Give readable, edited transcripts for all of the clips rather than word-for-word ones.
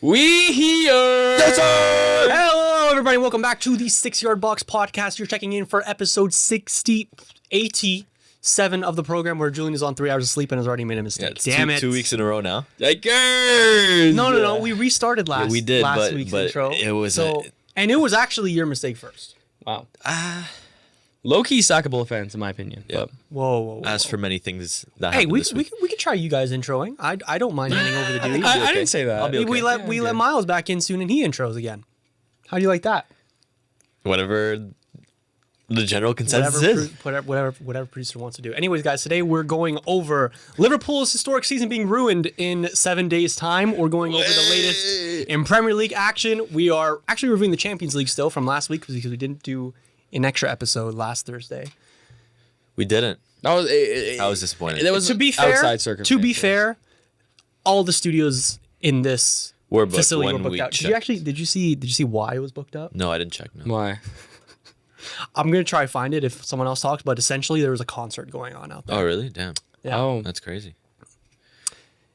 We here! Yes, sir! Hello, everybody. Welcome back to the 6ixYardBox podcast. You're checking in for episode 87 of the program where Julian is on 3 hours of sleep and has already made a mistake. Damn it. 2 weeks in a row now. Yikers! No. We restarted last we did, last but- week's but intro. it was and it was actually your mistake first. Wow. Low-key sackable offense, in my opinion. Yeah. But Whoa. As for many things that Hey, happened we this week. could try you guys introing. I don't mind handing over the duty. I didn't say that. I'll be okay. We let Miles back in soon and he intros again. How do you like that? Whatever the general consensus is. Whatever producer wants to do. Anyways, guys, today we're going over Liverpool's historic season being ruined in 7 days' time. We're going over the latest in Premier League action. We are actually reviewing the Champions League still from last week because we didn't do an extra episode last Thursday. We didn't. I was disappointed. That was To be fair, outside circumstance. all the studios in this We're booked facility when were booked we out. checked. Did you see why it was booked up? No, I didn't check. No. Why? I'm gonna try to find it if someone else talks, but essentially there was a concert going on out there. Oh, really? Damn. Yeah. Oh. That's crazy.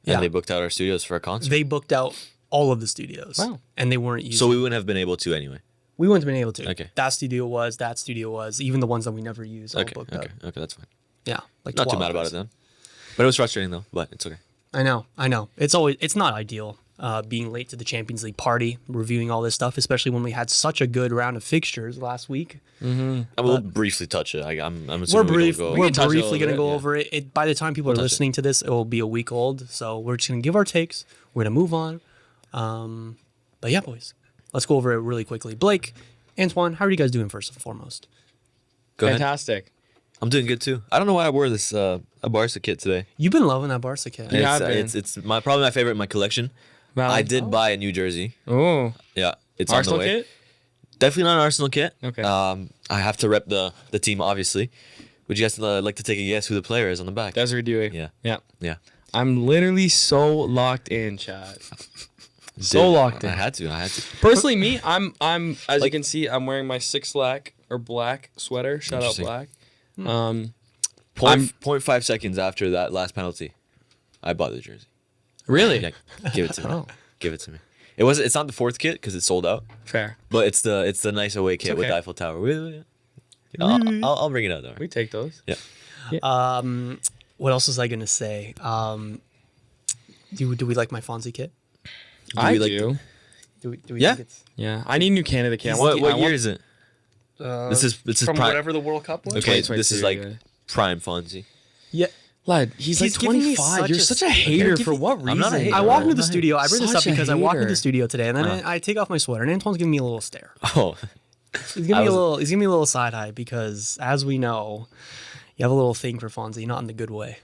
Yeah. And they booked out our studios for a concert. They booked out all of the studios. Wow. And they weren't using. So we wouldn't have been able to anyway. We wouldn't have been able to. Okay. That studio was, even the ones that we never use, all Okay, booked okay, up. okay, that's fine. Yeah. Like Not too 12 mad about hours. it then. But it was frustrating though, but it's okay. I know. It's not ideal being late to the Champions League party, reviewing all this stuff, especially when we had such a good round of fixtures last week. I will briefly touch it. I'm assuming We're we don't go. We can touch it a briefly little going to bit, go yeah. over it. By the time people are touch it. listening to this, it will be a week old. So we're just going to give our takes. We're going to move on. But yeah, boys, let's go over it really quickly. Blake, Antoine, how are you guys doing first and foremost? Go ahead. Fantastic. I'm doing good too. I don't know why I wore this a Barca kit today. You've been loving that Barca kit. Yeah. It's, have been. it's probably my favorite in my collection. Valid. I did buy a new jersey. Oh. Yeah, it's Arsenal on the way. kit? Definitely not an Arsenal kit. Okay. I have to rep the team, obviously. Would you guys like to take a guess who the player is on the back? Desiree Dewey. Yeah. Yeah. Yeah. I'm literally so locked in, chat. So locked in. I had to. Personally, me, I'm as you Like- can see, I'm wearing my black sweater. Shout out Interesting. black. 0.5 seconds after that last penalty, I bought the jersey. Really? Yeah, give it to me. Oh. Give it to me. It's not the fourth kit because it's sold out, Fair. but it's the nice away kit with okay. the Eiffel Tower. I'll bring it out though. We take those. Yeah. What else was I going to say? Do we like my Fonzie kit? I we like do. Do we Yeah. think it's Yeah. I need New Canada kit. What year is it? This is from prime. whatever the World Cup was? Okay, 2022, this is like yeah. prime Fonzie. Yeah. Lad, he's like giving me 25. You're such a you're hater for giving- what reason? I'm not a hater. I walk Yeah. into the studio. I bring this up Such a because I walk into hater. the studio today, and then I take off my sweater, and Antoine's giving me a little stare. Oh, He's giving me a little side eye because, as we know, you have a little thing for Fonzie, not in the good way.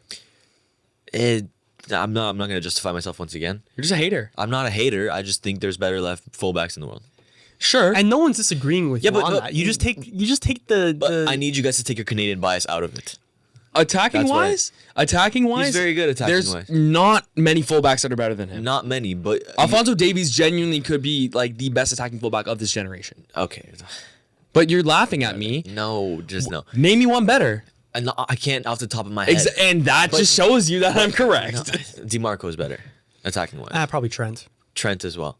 I'm not gonna justify myself once again. You're just a hater. I'm not a hater. I just think there's better left fullbacks in the world. Sure. And no one's disagreeing with Yeah, you but- on but- that. You just take the. But I need you guys to take your Canadian bias out of it. attacking That's what wise, He's very good attacking there's wise. not many fullbacks that are better than him. Not many, but Alphonso Davies genuinely could be like the best attacking fullback of this generation. okay. But you're laughing at me. No, just no. Name me one better. I can't off the top of my head. And that just shows you that I'm correct. No, DeMarco is better attacking wise. probably Trent. Trent as well.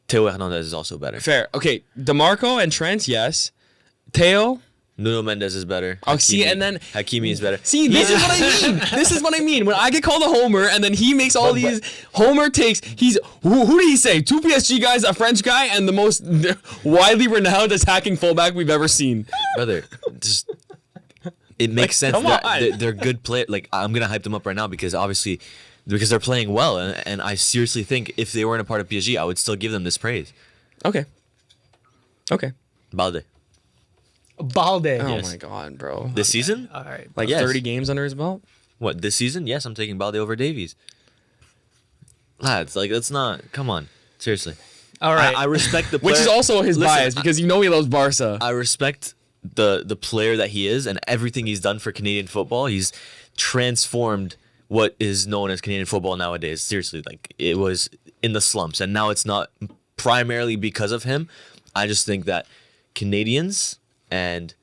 Teo Hernandez is also better. Fair. Okay, DeMarco and Trent, yes. Teo. Nuno Mendes is better. Oh, see, and then- Hakimi is better. See, this is what I mean. This is what I mean. When I get called a homer, and then he makes all these homer takes. He's who did he say? 2 PSG guys, a French guy, and the most widely renowned attacking fullback we've ever seen. Brother, just it makes sense. come on. They're good play. Like I'm gonna hype them up right now because obviously they're playing well, and I seriously think if they weren't a part of PSG, I would still give them this praise. Okay. Balde Balde. Oh Yes. my god, bro. this season? All right. Like Yes. 30 games under his belt. What this season? Yes, I'm taking Balde over Davies. Lads, like that's not. Come on, seriously. All right. I respect the player. Which is also his Listen, bias because you know he loves Barca. I respect the player that he is and everything he's done for Canadian football. He's transformed what is known as Canadian football nowadays. Seriously, like it was in the slumps, and now it's not primarily because of him. I just think that Canadians and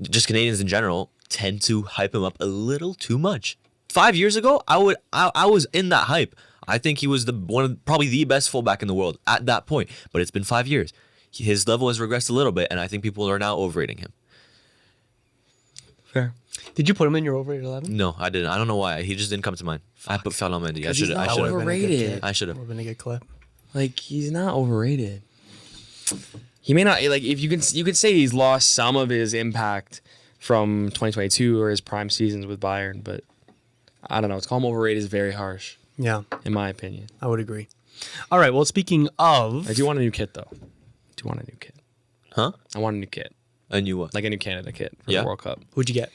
just Canadians in general tend to hype him up a little too much. 5 years ago, I was in that hype. I think he was probably the best fullback in the world at that point. But it's been 5 years. His level has regressed a little bit, and I think people are now overrating him. Fair. Did you put him in your overrated 11? No, I didn't. I don't know why. He just didn't come to mind. I put Fernand Mendy. I should not have. overrated. I should Would have. have been a good clip. Like, he's not overrated. He may not, like, if you could say he's lost some of his impact from 2022 or his prime seasons with Bayern, but I don't know. To call him overrated is very harsh, Yeah, in my opinion. I would agree. All right. Well, speaking of, I do want a new kit, though. I do want a new kit. Huh? I want a new kit. A new what? Like a new Canada kit for Yeah? the World Cup. who'd you get?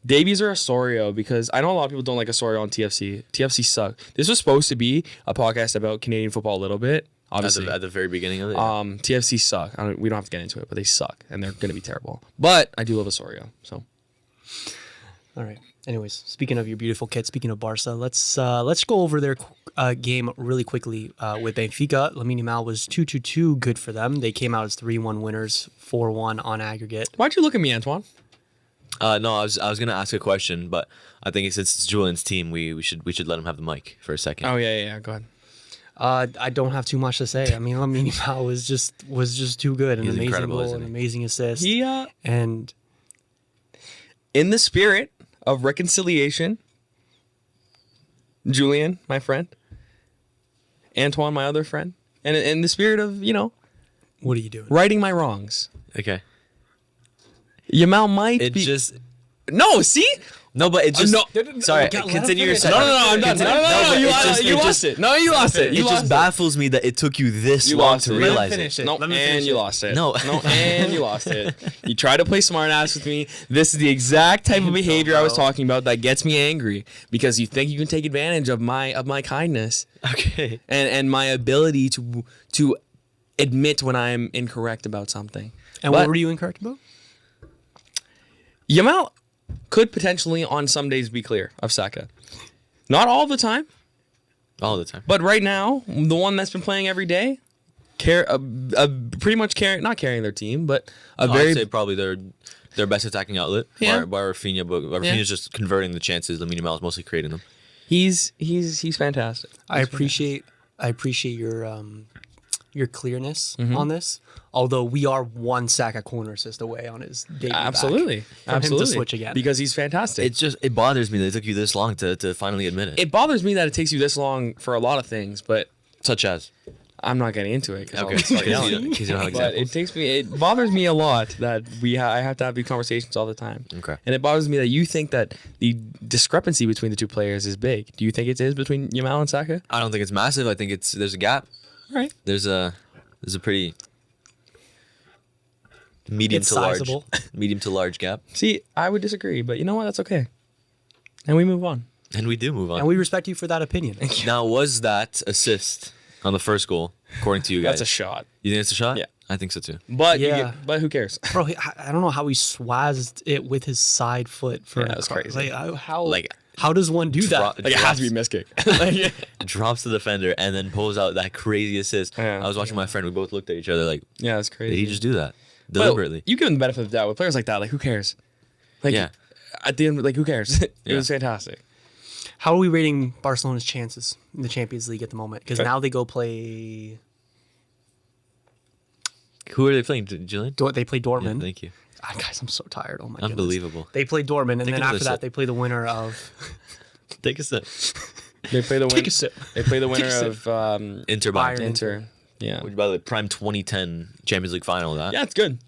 Davies or Osorio, because I know a lot of people don't like Osorio on TFC. TFC suck. This was supposed to be a podcast about Canadian football a little bit, obviously. At the very beginning of it. TFC suck. We don't have to get into it, but they suck, and they're going to be terrible. But I do love Osorio, so. All right. Anyways, speaking of your beautiful kit, speaking of Barca, let's go over their game really quickly with Benfica. Lamine Yamal was 2-2-2, good for them. They came out as 3-1 winners, 4-1 on aggregate. Why'd you look at me, Antoine? No, I was gonna ask a question, but I think since it's Julian's team, we should let him have the mic for a second. Oh, yeah. Go ahead. I don't have too much to say. I mean, Lamine Yamal was just too good. An He's amazing incredible, goal, isn't an he? amazing assist. He, And in the spirit of reconciliation, Julian, my friend, Antoine, my other friend, and in the spirit of, what are you doing? righting my wrongs, Okay. Yamal might It be... just No, see? no, but it just no. sorry. Let him Continue your finish. sentence. I'm done. Continue. No, but you it just- you it lost just- it. No, you lost it. You It lost just baffles me that it took you this You long lost to it. Let him realize finish it. it. No, Let me and finish you it. lost it. No. No, and you lost it. You try to play smart ass with me. This is the exact type of behavior I was talking about that gets me angry because you think you can take advantage of my kindness Okay. and my ability to admit when I'm incorrect about something. And But what were you incorrect about? Yamal could potentially on some days be clear of Saka. Not all the time, All the time. but right now, the one that's been playing every day, pretty much not carrying their team, but I'd say probably their best attacking outlet. Yeah. Bar Rafinha, but Rafinha's just converting the chances. Lamine Yamal is mostly creating them. he's fantastic. I appreciate your clearness on this. Although we are one Saka corner assist away on his debut Absolutely. back from him to switch again. Because he's fantastic. It bothers me that it took you this long to finally admit it. It bothers me that it takes you this long for a lot of things, but Such as. I'm not getting into it. Okay. I'll start yelling. In case you don't have But examples. it bothers me a lot that I have to have these conversations all the time. Okay. And it bothers me that you think that the discrepancy between the two players is big. Do you think it is between Yamal and Saka? I don't think it's massive. I think there's a gap. Right. There's a pretty medium It's to large sizable. medium to large gap. See, I would disagree, but you know what? That's okay. And we move on. And we do move on. And we respect you for that opinion. Now, was that assist on the first goal, according to you guys? That's a shot. You think it's a shot? Yeah. I think so too. But Yeah. but who cares? Bro, I don't know how he swazzed it with his side foot for Yeah, that's crazy. How does one do that? Like, it has to be miss kick. Like, Drops the defender and then pulls out that crazy assist. Yeah. I was watching my friend. We both looked at each other like, yeah, that's crazy. did he just do that Well, deliberately? you give him the benefit of the doubt with players like that. Like, who cares? Like, Yeah. At the end, like, who cares? It Yeah. was fantastic. How are we rating Barcelona's chances in the Champions League at the moment? Because now they go play. Who are they playing, Julian? They play Yeah, Dortmund. thank you. Guys, I'm so tired. Oh my goodness. Unbelievable. They play Dortmund, and Take then another after that, sip. they play the winner of. Take a sip. They play the Take a sip. They play the winner a sip. of Inter Bayern. Bayern. Inter. Yeah. Which, by the way, prime 2010 Champions League final. That. Yeah, it's good.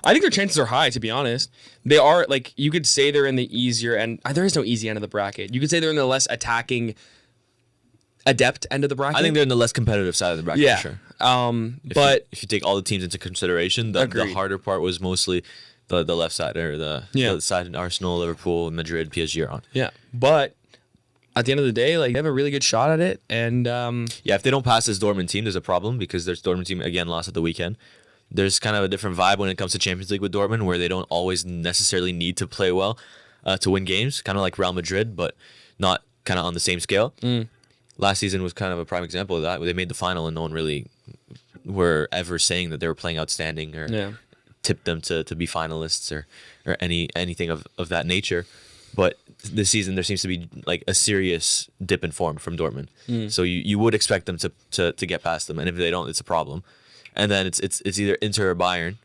I think their chances are high, to be honest. They are, like, you could say they're in the easier end. There is no easy end of the bracket. You could say they're in the less attacking, adept end of the bracket. I think they're in the less competitive side of the bracket. yeah. For sure. But if you take all the teams into consideration, the Agreed. harder part was mostly the left side or the side Arsenal, Liverpool, Madrid, PSG are on. yeah. But at the end of the day, like, they have a really good shot at it. And Yeah, if they don't pass this Dortmund team, there's a problem because their Dortmund team again lost at the weekend. There's kind of a different vibe when it comes to Champions League with Dortmund, where they don't always necessarily need to play well to win games, kind of like Real Madrid, but not kind of on the same scale. Last season was kind of a prime example of that, where they made the final and no one really were ever saying that they were playing outstanding or tipped them to be finalists or anything of that nature. But this season there seems to be like a serious dip in form from Dortmund. So you would expect them to get past them, and if they don't, it's a problem. And then it's either Inter or Bayern.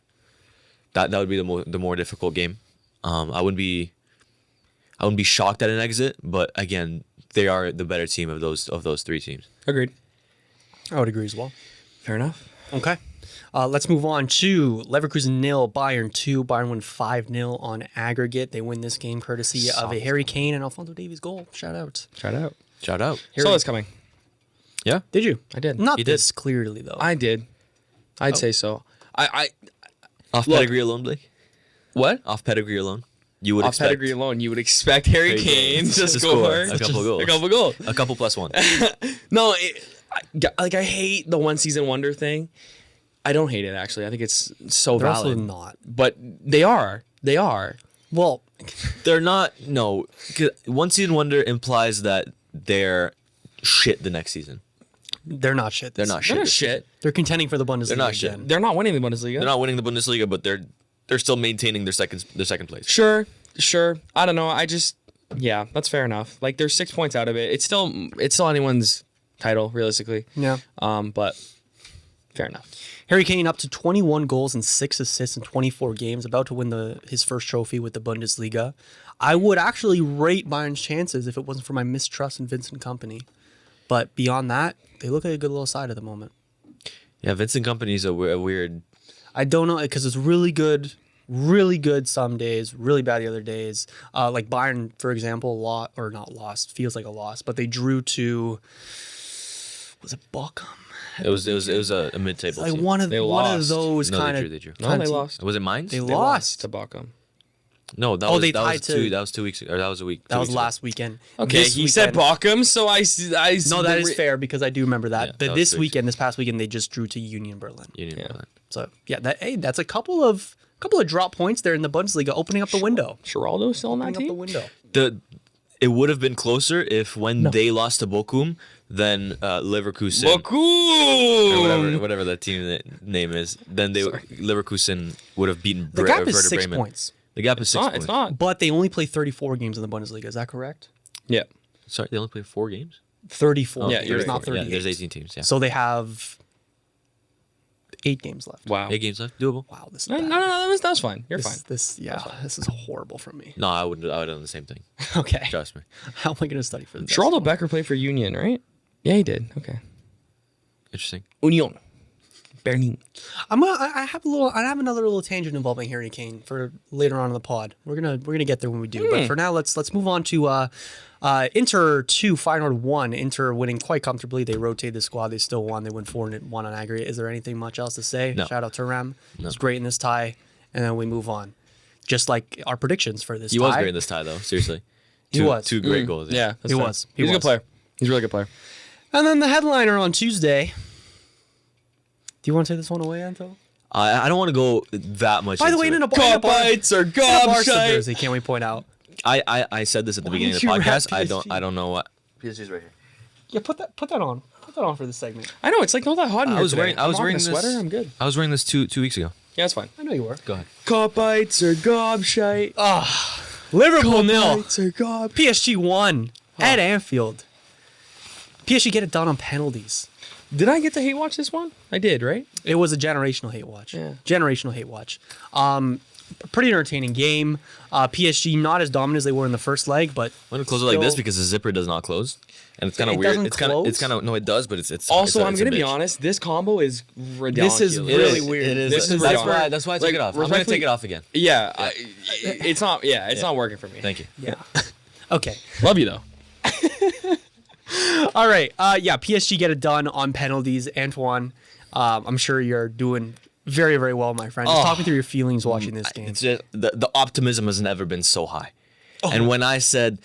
That would be the more difficult game. I wouldn't be shocked at an exit, but again, they are the better team of those three teams. Agreed. I would agree as well. Fair enough. Okay. Let's move on to Leverkusen 0, Bayern 2. Bayern win 5-0 on aggregate. They win this game courtesy of a Harry Kane and Alphonso Davies goal. Shout out. Shout out. Shout out. Saw this coming. Yeah. Did you? I did. Not You this clearly, though. I did. I'd say so. Off Look. pedigree alone, Blake? What? Off pedigree alone? You would Off expect pedigree alone, you would expect Harry Kane to score a couple goals. A couple goals. A couple plus one. No, I hate the one season wonder thing. I don't hate it, actually. I think it's so They're valid. also not. But they are. They are. Well, They're not. No, 'cause one season wonder implies that they're shit the next season. they're not shit. They're this not season. They're shit. not shit. They're contending for the Bundesliga. They're not shit. again. They're not winning the Bundesliga. They're not winning the Bundesliga, but they're still maintaining their second place. Sure. I don't know. Yeah, that's fair enough. Like, there's 6 points out of it. It's still anyone's title, realistically. Yeah. But fair enough. Harry Kane up to 21 goals and 6 assists in 24 games, about to win his first trophy with the Bundesliga. I would actually rate Bayern's chances if it wasn't for my mistrust in Vincent Kompany. But beyond that, they look like a good little side at the moment. Yeah, Vincent Kompany's a weird. I don't know, because it's really good some days, really bad the other days. Like Bayern, for example, feels like a loss, but they drew to, was it Bochum? It was a mid-table Like team. one of They those lost. No, kind they of. drew. No, they lost. Was it Mainz? They They lost. to Bochum. No, that Oh, was they that was tied two. to- That was 2 weeks ago. Or that was a week. That 2 was weeks ago. last weekend. Okay, This he said weekend- Bochum, so I No, that is fair because I do remember that. Yeah, But that was this 2 weeks weekend, this past weekend, they just drew to Union Berlin. Union Yeah. Berlin. So yeah, that's a couple of drop points there in the Bundesliga, opening up the window. Geraldo still on that Opening up the team? window. It would have been closer if when they lost to Bochum, then Leverkusen. Or Bochum! whatever that team name is. Then Leverkusen would have beaten The gap Werder is 6 Bremen. points, The gap is 6 points. It's not. but they only play 34 games in the Bundesliga. Is that correct? Yeah. Sorry, they only played 4 games. 34. Yeah, you're There's right. not 38. Yeah, there's 18 teams. Yeah, So they have 8 games left. Wow. 8 games left. Doable. Wow, this is No, bad. that was fine. You're fine. This is horrible for me. No, I would have done the same thing. Okay. Trust me. How am I going to study for this? Geraldo Becker played for Union, right? Yeah, he did. Okay. Interesting. Union. Berlin. I have another little tangent involving Harry Kane for later on in the pod. We're gonna get there when we do. But for now, let's move on to Inter 2, Feyenoord 1. Inter winning quite comfortably. They rotated the squad. They still won. They win 4-1 on aggregate. Is there anything much else to say? No. Shout out to Rem. He was great in this tie, and then we move on. Just like our predictions for this He tie. was great in this tie, though. Seriously. He was. Two great goals. Yeah, that's He fair. was. He's a good player. He's a really good player. And then the headliner on Tuesday. Do you want to take this one away, Anto? I don't want to go that much. By the way, into in a it. bar, bites or in a bar gobshite. jersey, can we point out? I said this at the beginning of the did you wrap podcast. PSG? I don't know what. PSG's right here. Yeah, put that on. Put that on for this segment. I know, it's like not that hot in here today. I was I'm wearing rocking a this sweater. I'm good. I was wearing this two weeks ago. Yeah, it's fine. I know you were. Go ahead. Cop bites or gobshite. Liverpool 0. Bites or gob. PSG 1 at Anfield. PSG get it done on penalties. Did I get to hate watch this one? I did, right? It was a generational hate watch. Yeah. Generational hate watch. Pretty entertaining game. PSG not as dominant as they were in the first leg, but I'm gonna close it like this Still- because the zipper does not close, and it's kind It of weird. doesn't It's kind close? of no, it does, but it's Also, I'm it's a gonna be bitch. honest. This combo is ridiculous. This is really weird. It is. This is that's ridiculous. why I took Like, it off. I'm gonna respectfully- take it off again. Yeah, it's not. Yeah, it's not working for me. Thank you. yeah. Okay. Love you though. All right. PSG get it done on penalties. Antoine, I'm sure you're doing very, very well, my friend. Just talk me through your feelings watching this game. It's just the optimism has never been so high. And when I said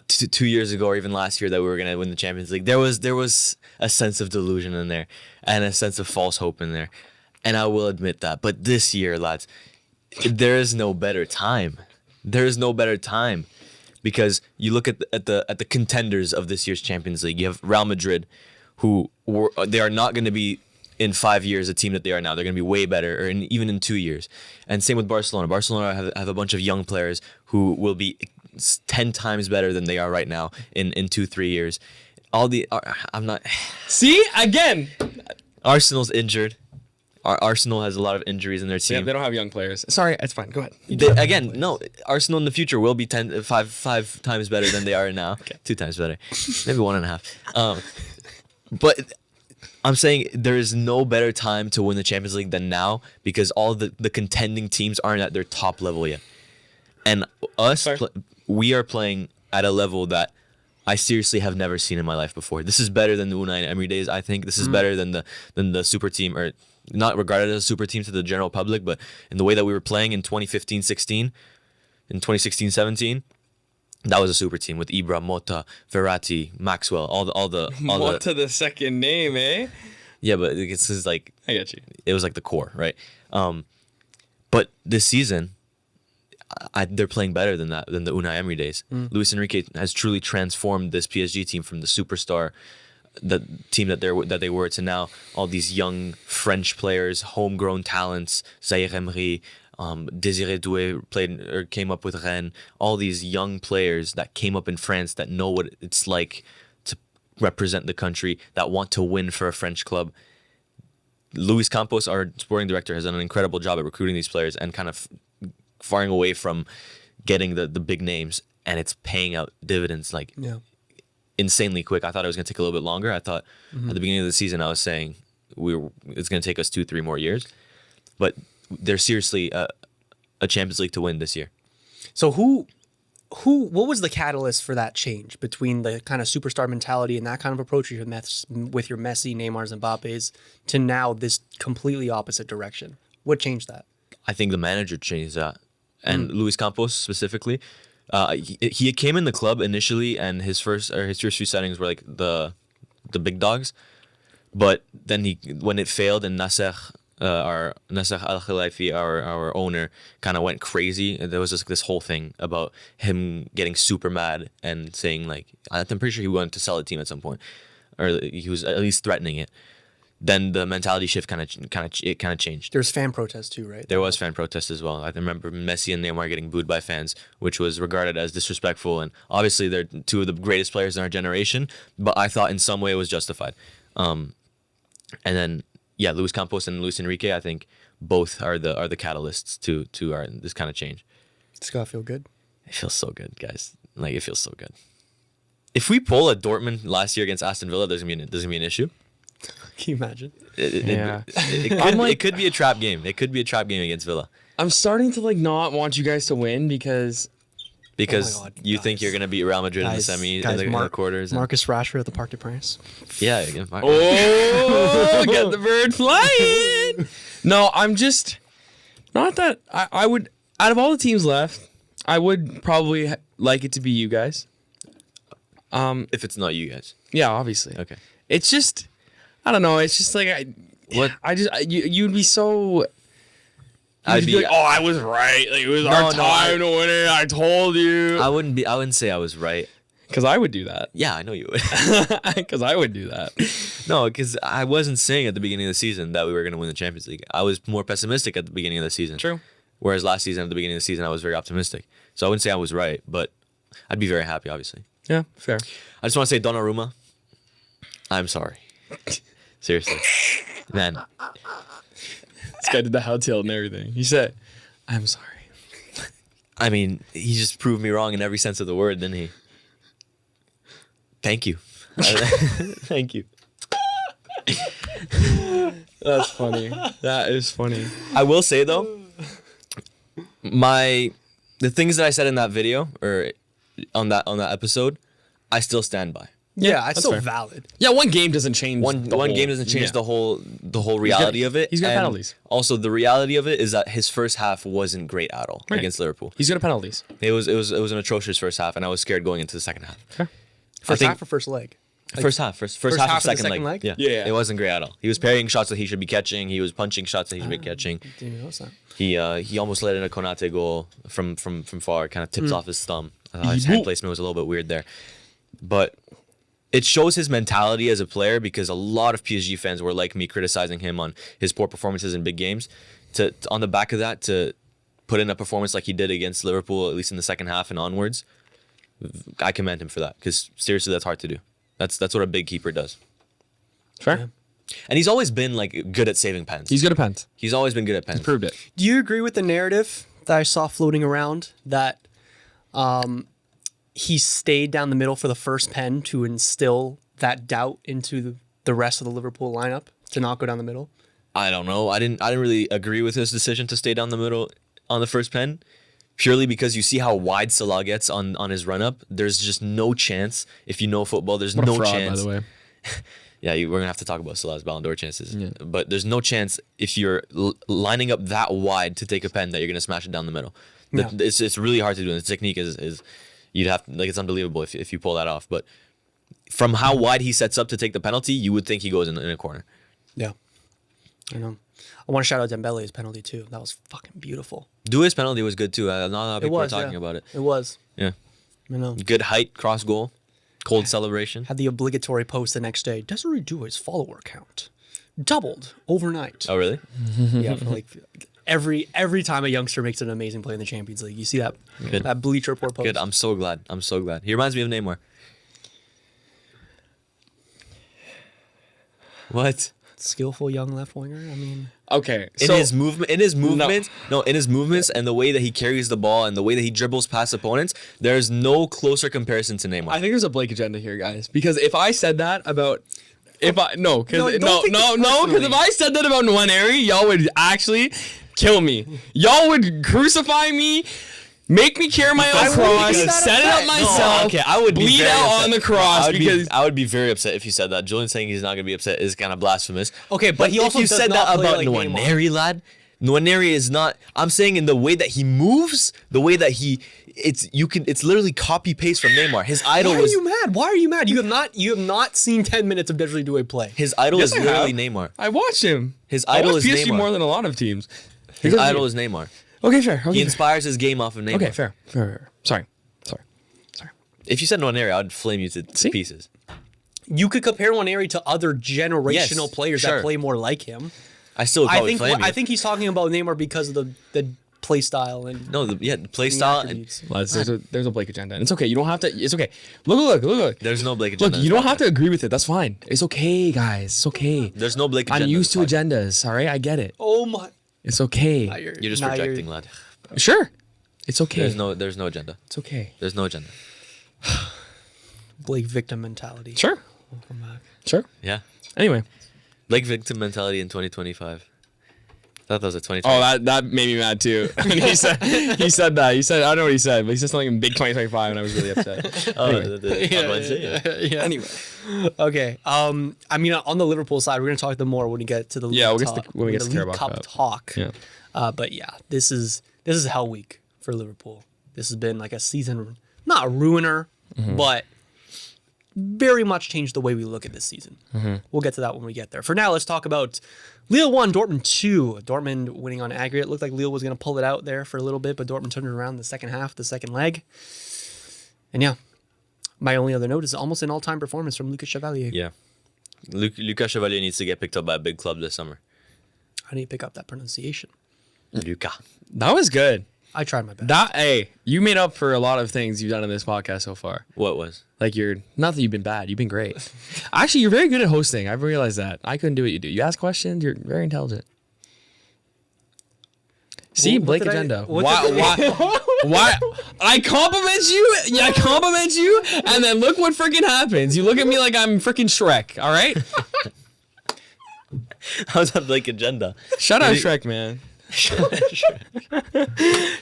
2 years ago or even last year that we were gonna win the Champions League, there was a sense of delusion in there and a sense of false hope in there, and I will admit that. But this year, lads, there is no better time. There is no better time. Because you look at the contenders of this year's Champions League, you have Real Madrid, they are not going to be in 5 years a team that they are now. They're going to be way better, or even in 2 years. And same with Barcelona. Barcelona have a bunch of young players who will be 10 times better than they are right now in 2-3 years. I'm not. See, again. Arsenal's injured. Arsenal has a lot of injuries in their Yeah, team. they don't have young players. Sorry, it's fine. Go ahead. No, Arsenal in the future will be 5 times better than they are now. 2 times better, maybe 1.5. But I'm saying there is no better time to win the Champions League than now, because all the contending teams aren't at their top level yet, and we are playing at a level that I seriously have never seen in my life before. This is better than the Unai Emery days. I think this is better than the super team, or not regarded as a super team to the general public, but in the way that we were playing in 2015-16, in 2016-17, that was a super team with Ibra, Mota, Verratti, Maxwell, all the Mota, the second name, eh? Yeah, but it's just like, I get you. it was like the core, right? But this season, they're playing better than that, than the Unai Emery days. Luis Enrique has truly transformed this PSG team from the superstar, the team that they were, to now all these young French players, homegrown talents. Zaire Emery, Désiré Doué came up with Rennes. All these young players that came up in France that know what it's like to represent the country, that want to win for a French club. Luis Campos, our sporting director, has done an incredible job at recruiting these players and kind of faring away from getting the big names, and it's paying out dividends insanely quick. I thought it was going to take a little bit longer. I thought at the beginning of the season I was saying it's going to take us 2-3 more years, but they're seriously a Champions League to win this year. So what was the catalyst for that change between the kind of superstar mentality and that kind of approach with your Messi, Neymar's, and Mbappe's to now this completely opposite direction? What changed that? I think the manager changed that, and Luis Campos specifically. He came in the club initially, and his first few signings were like the big dogs, but then when it failed, and Nasser Al Khelaifi, our owner, kind of went crazy. There was just this whole thing about him getting super mad and saying, like, I'm pretty sure he wanted to sell the team at some point, or he was at least threatening it. Then the mentality shift kind of changed. There's fan protests too, right? There was fan protest as well. I remember Messi and Neymar getting booed by fans, which was regarded as disrespectful. And obviously, they're two of the greatest players in our generation. But I thought in some way it was justified. And then, Luis Campos and Luis Enrique, I think both are the catalysts to this kind of change. It's gotta feel good. It feels so good, guys. Like, it feels so good. If we pull a Dortmund last year against Aston Villa, there's gonna be an issue. Can you imagine? It could be a trap game. It could be a trap game against Villa. I'm starting to not want you guys to win because Oh my God, you guys. think you're gonna beat Real Madrid in the semi, in the quarters. Marcus Rashford at the Parc des Princes. Yeah. oh, get the bird flying. No, I'm just not that. I would, out of all the teams left, I would probably like it to be you guys. If it's not you guys. Yeah, obviously. Okay. It's just, I don't know. It's just like you'd be so. I'd be like, oh, I was right. Like, it was our time to win it. I told you. I wouldn't say I was right. Because I would do that. Yeah, I know you would. Because I would do that. No, because I wasn't saying at the beginning of the season that we were going to win the Champions League. I was more pessimistic at the beginning of the season. True. Whereas last season, at the beginning of the season, I was very optimistic. So I wouldn't say I was right, but I'd be very happy, obviously. Yeah, fair. I just want to say, Donnarumma, I'm sorry. Seriously. Man. This guy did the how tilt and everything. He said, I'm sorry. I mean, he just proved me wrong in every sense of the word, didn't he? Thank you. Thank you. That's funny. That is funny. I will say, though, the things that I said in that video or on that episode, I still stand by. Yeah, it's still fair. valid. Yeah, one game doesn't change. One game doesn't change the whole reality of it. He's got And penalties. Also, the reality of it is that his first half wasn't great at all against Liverpool. He's got penalties. It was an atrocious first half, and I was scared going into the second half. Fair. First half or first leg? First half of second leg. Yeah. Yeah. It wasn't great at all. He was parrying shots that he should be catching. He was punching shots that he should be catching. Didn't even notice that. He almost let in a Konate goal from far. Kind of tips off his thumb. I thought his hand placement was a little bit weird there, but it shows his mentality as a player, because a lot of PSG fans were like me, criticizing him on his poor performances in big games. On the back of that, to put in a performance like he did against Liverpool, at least in the second half and onwards, I commend him for that because seriously, that's hard to do. That's what a big keeper does. Fair. Yeah. And he's always been like good at saving pens. He's good at pens. He's always been good at pens. Proved it. Do you agree with the narrative that I saw floating around that he stayed down the middle for the first pen to instill that doubt into the rest of the Liverpool lineup to not go down the middle? I don't know. I didn't really agree with his decision to stay down the middle on the first pen, purely because you see how wide Salah gets on his run up. There's just no chance. If you know football, there's What no a fraud, chance. by the way. Yeah, we're gonna have to talk about Salah's Ballon d'Or chances. Yeah. But there's no chance if you're lining up that wide to take a pen that you're gonna smash it down the middle. Yeah. It's really hard to do. And the technique is you'd have like it's unbelievable if you pull that off. But from how wide he sets up to take the penalty, you would think he goes in a corner. Yeah. I know. I want to shout out Dembele's penalty too. That was fucking beautiful. Due's penalty was good too. Not a lot of people were talking yeah. about it. It was. Yeah. I know. Good height, cross goal, cold celebration. Had the obligatory post the next day. Desiree Doué's follower count doubled overnight. Oh really? Yeah, for like every time a youngster makes an amazing play in the Champions League, you see that Good. that Bleacher Report post. Good. I'm so glad. He reminds me of Neymar. What? Skillful young left winger. I mean, Okay. In his movements, and the way that he carries the ball and the way that he dribbles past opponents, there's no closer comparison to Neymar. I think there's a Blake agenda here, guys. Because if I said that about, because don't take it if I said that about Nwaneri, y'all would actually kill me. Y'all would crucify me. Make me carry my own cross, set it up myself, okay, I would be bleed very out upset. on the cross I would be very upset if you said that. Julian saying he's not gonna be upset is kind of blasphemous. Okay, but he also if you does said not that play about like Nwaneri, lad, Nwaneri is not. I'm saying in the way that he moves, the way that it's literally copy paste from Neymar. His idol why are was you mad? Why are you mad? You have not seen 10 minutes of Desiree Doué play. his idol Yes, is I literally have. Neymar. I watched him. His I idol watch is PSG Neymar. more than a lot of teams. His idol is Neymar. Okay, fair. Okay, He fair. inspires his game off of Neymar. Okay, fair. Sorry. If you said Nwaneri, I would flame you to pieces. You could compare Nwaneri to other generational Yes, players sure. that play more like him. I still would probably flame you. I think he's talking about Neymar because of the play style and No, the play style. attributes. Lads, there's a Blake agenda. And it's okay. You don't have to. It's okay. Look. There's no Blake Look, agenda. you don't have to agree with it. That's fine. It's okay, guys. It's okay. There's no Blake agenda. I'm used to It's fine. agendas. All right, I get it. Oh my! It's okay. Now You're just now projecting, lad. Sure. It's okay. There's no agenda. It's okay. There's no agenda. Blake victim mentality. Sure. Welcome back. Sure. Yeah. Anyway. Blake victim mentality in 2025. I thought that was a 2020. Oh, that made me mad too. he said that. He said I don't know what he said, but he said something in big 2025, and I was really upset. on Anyway. Wednesday. Yeah. Anyway. Okay. I mean, on the Liverpool side, we're gonna talk them more when we get to the Yeah, League we'll get to talk- when we get to the Carabao League Cup Cup. talk. Yeah. But yeah, this is hell week for Liverpool. This has been like a season, not a ruiner, but very much changed the way we look at this season. We'll get to that when we get there. For now, let's talk about Lille 1, Dortmund 2. Dortmund winning on aggregate. Looked like Lille was going to pull it out there for a little bit, but Dortmund turned it around in the second half, the second leg. And yeah, my only other note is almost an all-time performance from Lucas Chevalier. Yeah. Lucas Chevalier needs to get picked up by a big club this summer. How do you pick up that pronunciation? Luca. That was good. I tried my best. Hey, you made up for a lot of things you've done in this podcast so far. What was? Like not that you've been bad, you've been great. Actually, you're very good at hosting. I've realized that. I couldn't do what you do. You ask questions, you're very intelligent. See, What Blake did I- agenda. what Why? I compliment you, and then look what freaking happens. You look at me like I'm freaking Shrek, all right? How's that Blake agenda? Shout out Shrek, man.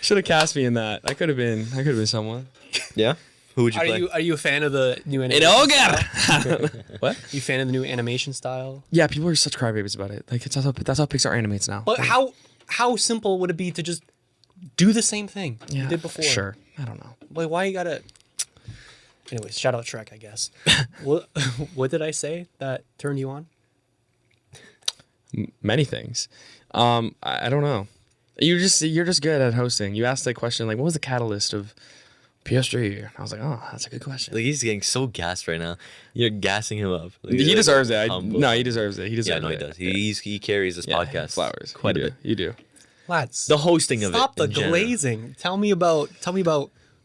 Should have cast me in that. I could have been someone. Yeah. Who would you play? Are you a fan of the new It animation? all got What? You a fan of the new animation style? Yeah, people are such crybabies about it. Like that's how Pixar animates now. But how simple would it be to just do the same thing you did before? Sure. I don't know. Like, why you gotta? Anyways, shout out Shrek, I guess. what did I say that turned you on? Many things. I don't know. You're just good at hosting. You asked that question like, what was the catalyst of PSG? And I was like, oh, that's a good question. Like he's getting so gassed right now. You're gassing him up. Like, He deserves it. humble. No, he deserves it. He deserves Yeah, it. no, he does. Yeah. He carries this Yeah, podcast. flowers. Quite a You bit. do. You do. Lads, The hosting of it. stop the in general. glazing. Tell me about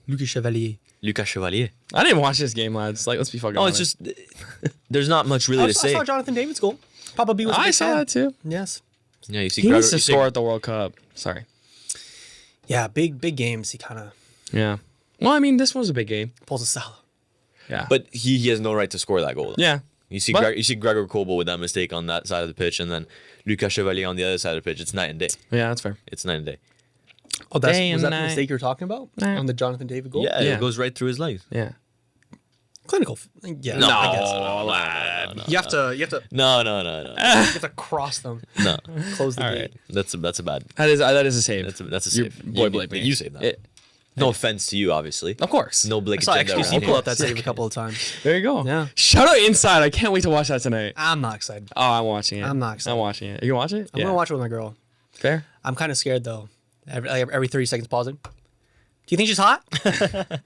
Lucas Chevalier. Lucas Chevalier. I didn't watch this game, lads. Like, let's be fucking Oh, it's honest. just there's not much really I to say. saw Jonathan David's goal. Papa B was a I big saw fan. that too. Yes. Yeah, you see, He Gregor, needs to you see- score at the World Cup. Sorry. Yeah, big games. He kind of Yeah. Well, I mean, this was a big game. pulls a Salah. Yeah. but he has no right to score that goal. yeah. You see, But- you see Gregor Kobel with that mistake on that side of the pitch, and then Lucas Chevalier on the other side of the pitch. It's night and day. Yeah, that's fair. It's night and day. Oh, Day was and that the night. mistake you were talking about Nah. on the Jonathan David goal? Yeah, Yeah. it goes right through his legs. Yeah. Clinical. Yeah. No, I guess. no, You have to no. you have to cross them. No, Close the All gate. right. that's a bad. That is a save. That's a Your save. boy Blake. You say that. No offense to you, obviously. Of course. No Blake I saw agenda XQC around pull here. out that save a couple of times. There you go. Yeah. Shout out Inside. I can't wait to watch that tonight. I'm not excited. Oh, I'm watching it. I'm not excited. I'm watching it. You gonna watch it? I'm gonna watch it with my girl. Fair. I'm kind of scared though. Every 30 seconds pausing. Do you think she's hot?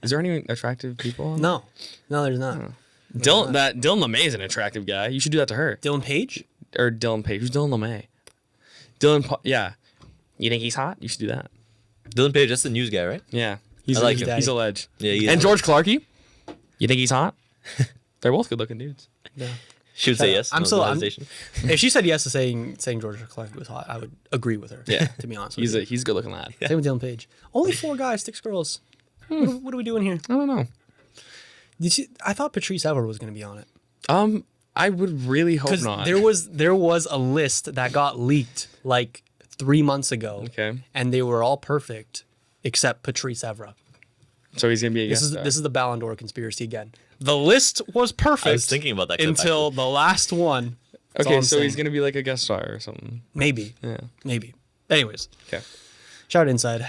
Is there any attractive people? on No, there's not. Dylan LeMay is an attractive guy. You should do that to her. Dylan Page. Or Dylan Page. Who's Dylan LeMay? Yeah. You think he's hot? You should do that. Dylan Page, that's the news guy, right? Yeah. He's I like he's, him. he's a ledge. Yeah, he is. And George Clarkey? You think he's hot? They're both good looking dudes. Yeah. She would say yes. I'm no still. hesitation. If she said yes to saying George Clark was hot, I would agree with her. Yeah. To be honest with you. He's a good looking lad. Same with Dylan Page. Only 4 guys, 6 girls. What are we doing here? I don't know. I thought Patrice Evra was going to be on it I would really hope because not. there was a list that got leaked like 3 months ago. Okay. And they were all perfect except Patrice Evra. So he's gonna be a guest star. This is the Ballon d'Or conspiracy again. The list was perfect. I was thinking about that clip, until the last one. That's all Okay, I'm so he's saying. gonna be like a guest star or something. Maybe. Yeah. Maybe. Anyways, Okay. shout out Inside.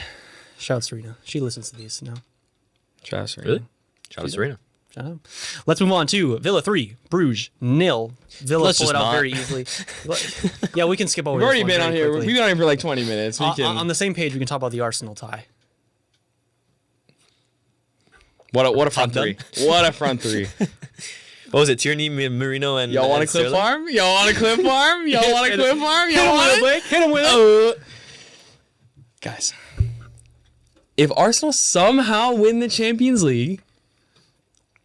Shout out Serena. She listens to these now. Trust Really? Shout out Serena. Shout out. Let's move on to Villa 3, Bruges 0. Villa Let's pull just it out not. very easily. Yeah, we can skip over We've this already one been very on here. quickly. We've been on here for like 20 minutes. We can. On the same page, we can talk about the Arsenal tie. What a front Top three. done? What a front three. What was it? Tierney, Marino, and Y'all want a and clip Sterling? farm? Y'all want a clip farm? Y'all want a clip farm? Y'all want it? Hit him with it. Guys, if Arsenal somehow win the Champions League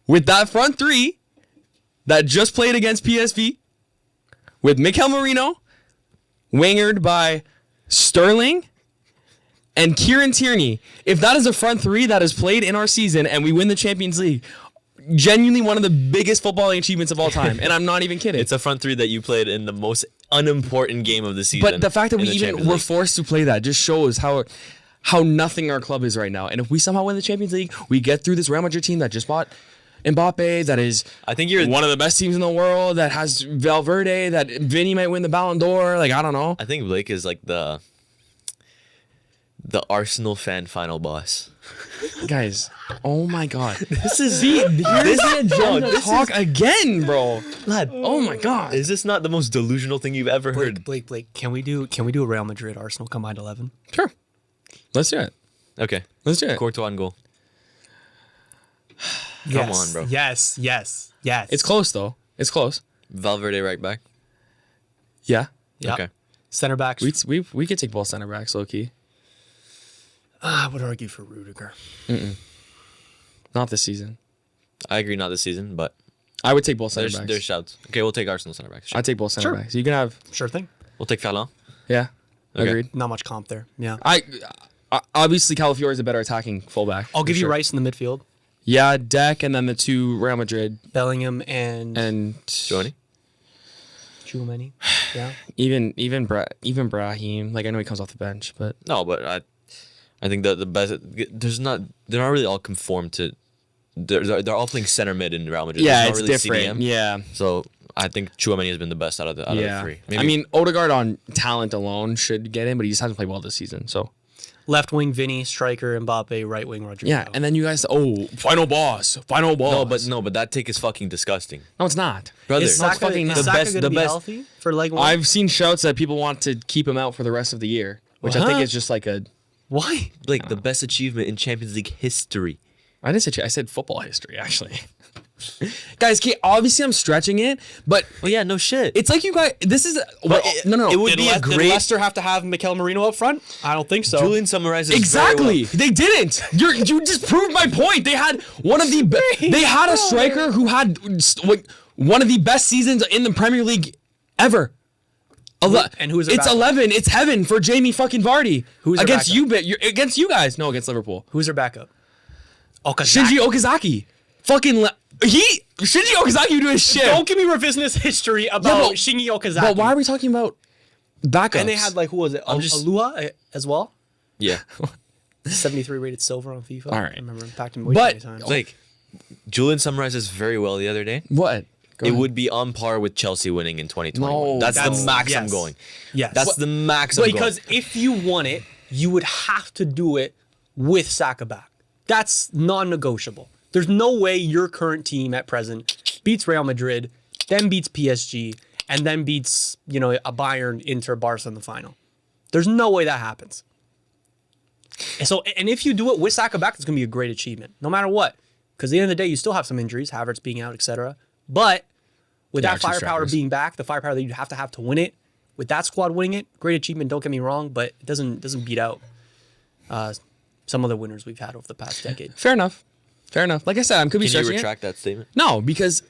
with that front three that just played against PSV, with Mikel Marino, wingered by Sterling and Kieran Tierney, if that is a front three that has played in our season and we win the Champions League, genuinely one of the biggest footballing achievements of all time. And I'm not even kidding. It's a front three that you played in the most unimportant game of the season. But the fact that in we the even Champions were League. forced to play that just shows how nothing our club is right now. And if we somehow win the Champions League, we get through this Real Madrid team that just bought Mbappe, that is I think you're one of the best teams in the world, that has Valverde, that Vinny might win the Ballon d'Or. Like, I don't know. I think Blake is like the Arsenal fan final boss. Guys, oh my God. This is This agenda talk again, bro. lad. Oh my God. Is this not the most delusional thing you've ever heard? Blake, can we do a Real Madrid Arsenal combined 11? Sure. Let's do it. Okay, Let's do it. Courtois and goal. Yes. on, bro. Yes. It's close, though. It's close. Valverde right back. Yeah. Yep. Okay. Center backs. We could take both center backs, low key. I would argue for Rudiger. Not this season. I agree, not this season, but I would take both center backs. there's shouts. Okay, we'll take Arsenal center backs. Sure. I'd take both center Sure. backs. You can have, Sure thing. We'll take Ferland. yeah, Okay. agreed. Not much comp there. Yeah. I obviously Calafiore is a better attacking fullback. I'll give for you sure. Rice in the midfield. Yeah, Deck, and then the two Real Madrid Bellingham and Johnny. Chouameni. Yeah. even Brahim. Like, I know he comes off the bench, but No, but I think the best. They're not really all conformed to. They're all playing center mid in Real Madrid. yeah, There's it's not really different. CDM. Yeah. So I think Chouameni has been the best out of the three. I mean, Odegaard on talent alone should get in, but he just hasn't played well this season. So Left wing Vinny, striker Mbappe, right wing Rodrigo. yeah, and then you guys, final boss. no, but that take is fucking disgusting, No, it's not. brother. Is No, it's Saka, fucking not. is The Saka best- gonna the be best- healthy for leg one? I've seen shouts that people want to keep him out for the rest of the year, which I think What? is just like a. Why? Like the best achievement in Champions League history. I didn't say. I said football history, actually. Guys, okay, obviously I'm stretching it, but Well, yeah, no shit. it's like you guys. This is no. it would Did, be a did great. Leicester have to have Mikel Merino up front? I don't think so. Julian summarizes Exactly. very They didn't. You just proved my point. They had one of the they had a striker who had like one of the best seasons in the Premier League ever. And who is their It's backup? 11. It's heaven for Jamie fucking Vardy. Who's their against backup? you? Against you guys? No, against Liverpool. Who's their backup? Okazaki. Shinji Okazaki. Shinji Okazaki would do his shit. Don't give me revisionist history about but- Shinji Okazaki. But why are we talking about backups? And they had like, who was it? just- Alua as well. Yeah. 73 rated silver on FIFA. All right. I remember impacting way But- too many times. Like, Julian summarizes very well the other day. what? Go It ahead. would be on par with Chelsea winning in 2021. No, that's that's- the max I'm yes. going. yes. That's the max I'm because going. if you won it, you would have to do it with Saka back. That's non-negotiable. There's no way your current team at present beats Real Madrid, then beats PSG, and then beats, a Bayern, Inter, Barca in the final. There's no way that happens. And if you do it with Saka back, it's going to be a great achievement, no matter what. Because at the end of the day, you still have some injuries, Havertz being out, etc. But with Yeah, that two firepower strikers. being back, the firepower that you have to win it, with that squad winning it, great achievement. Don't get me wrong, but it doesn't beat out some of the winners we've had over the past decade. Fair enough. Fair enough. Like I said, I could be Can you stretching it. retract that statement? No, because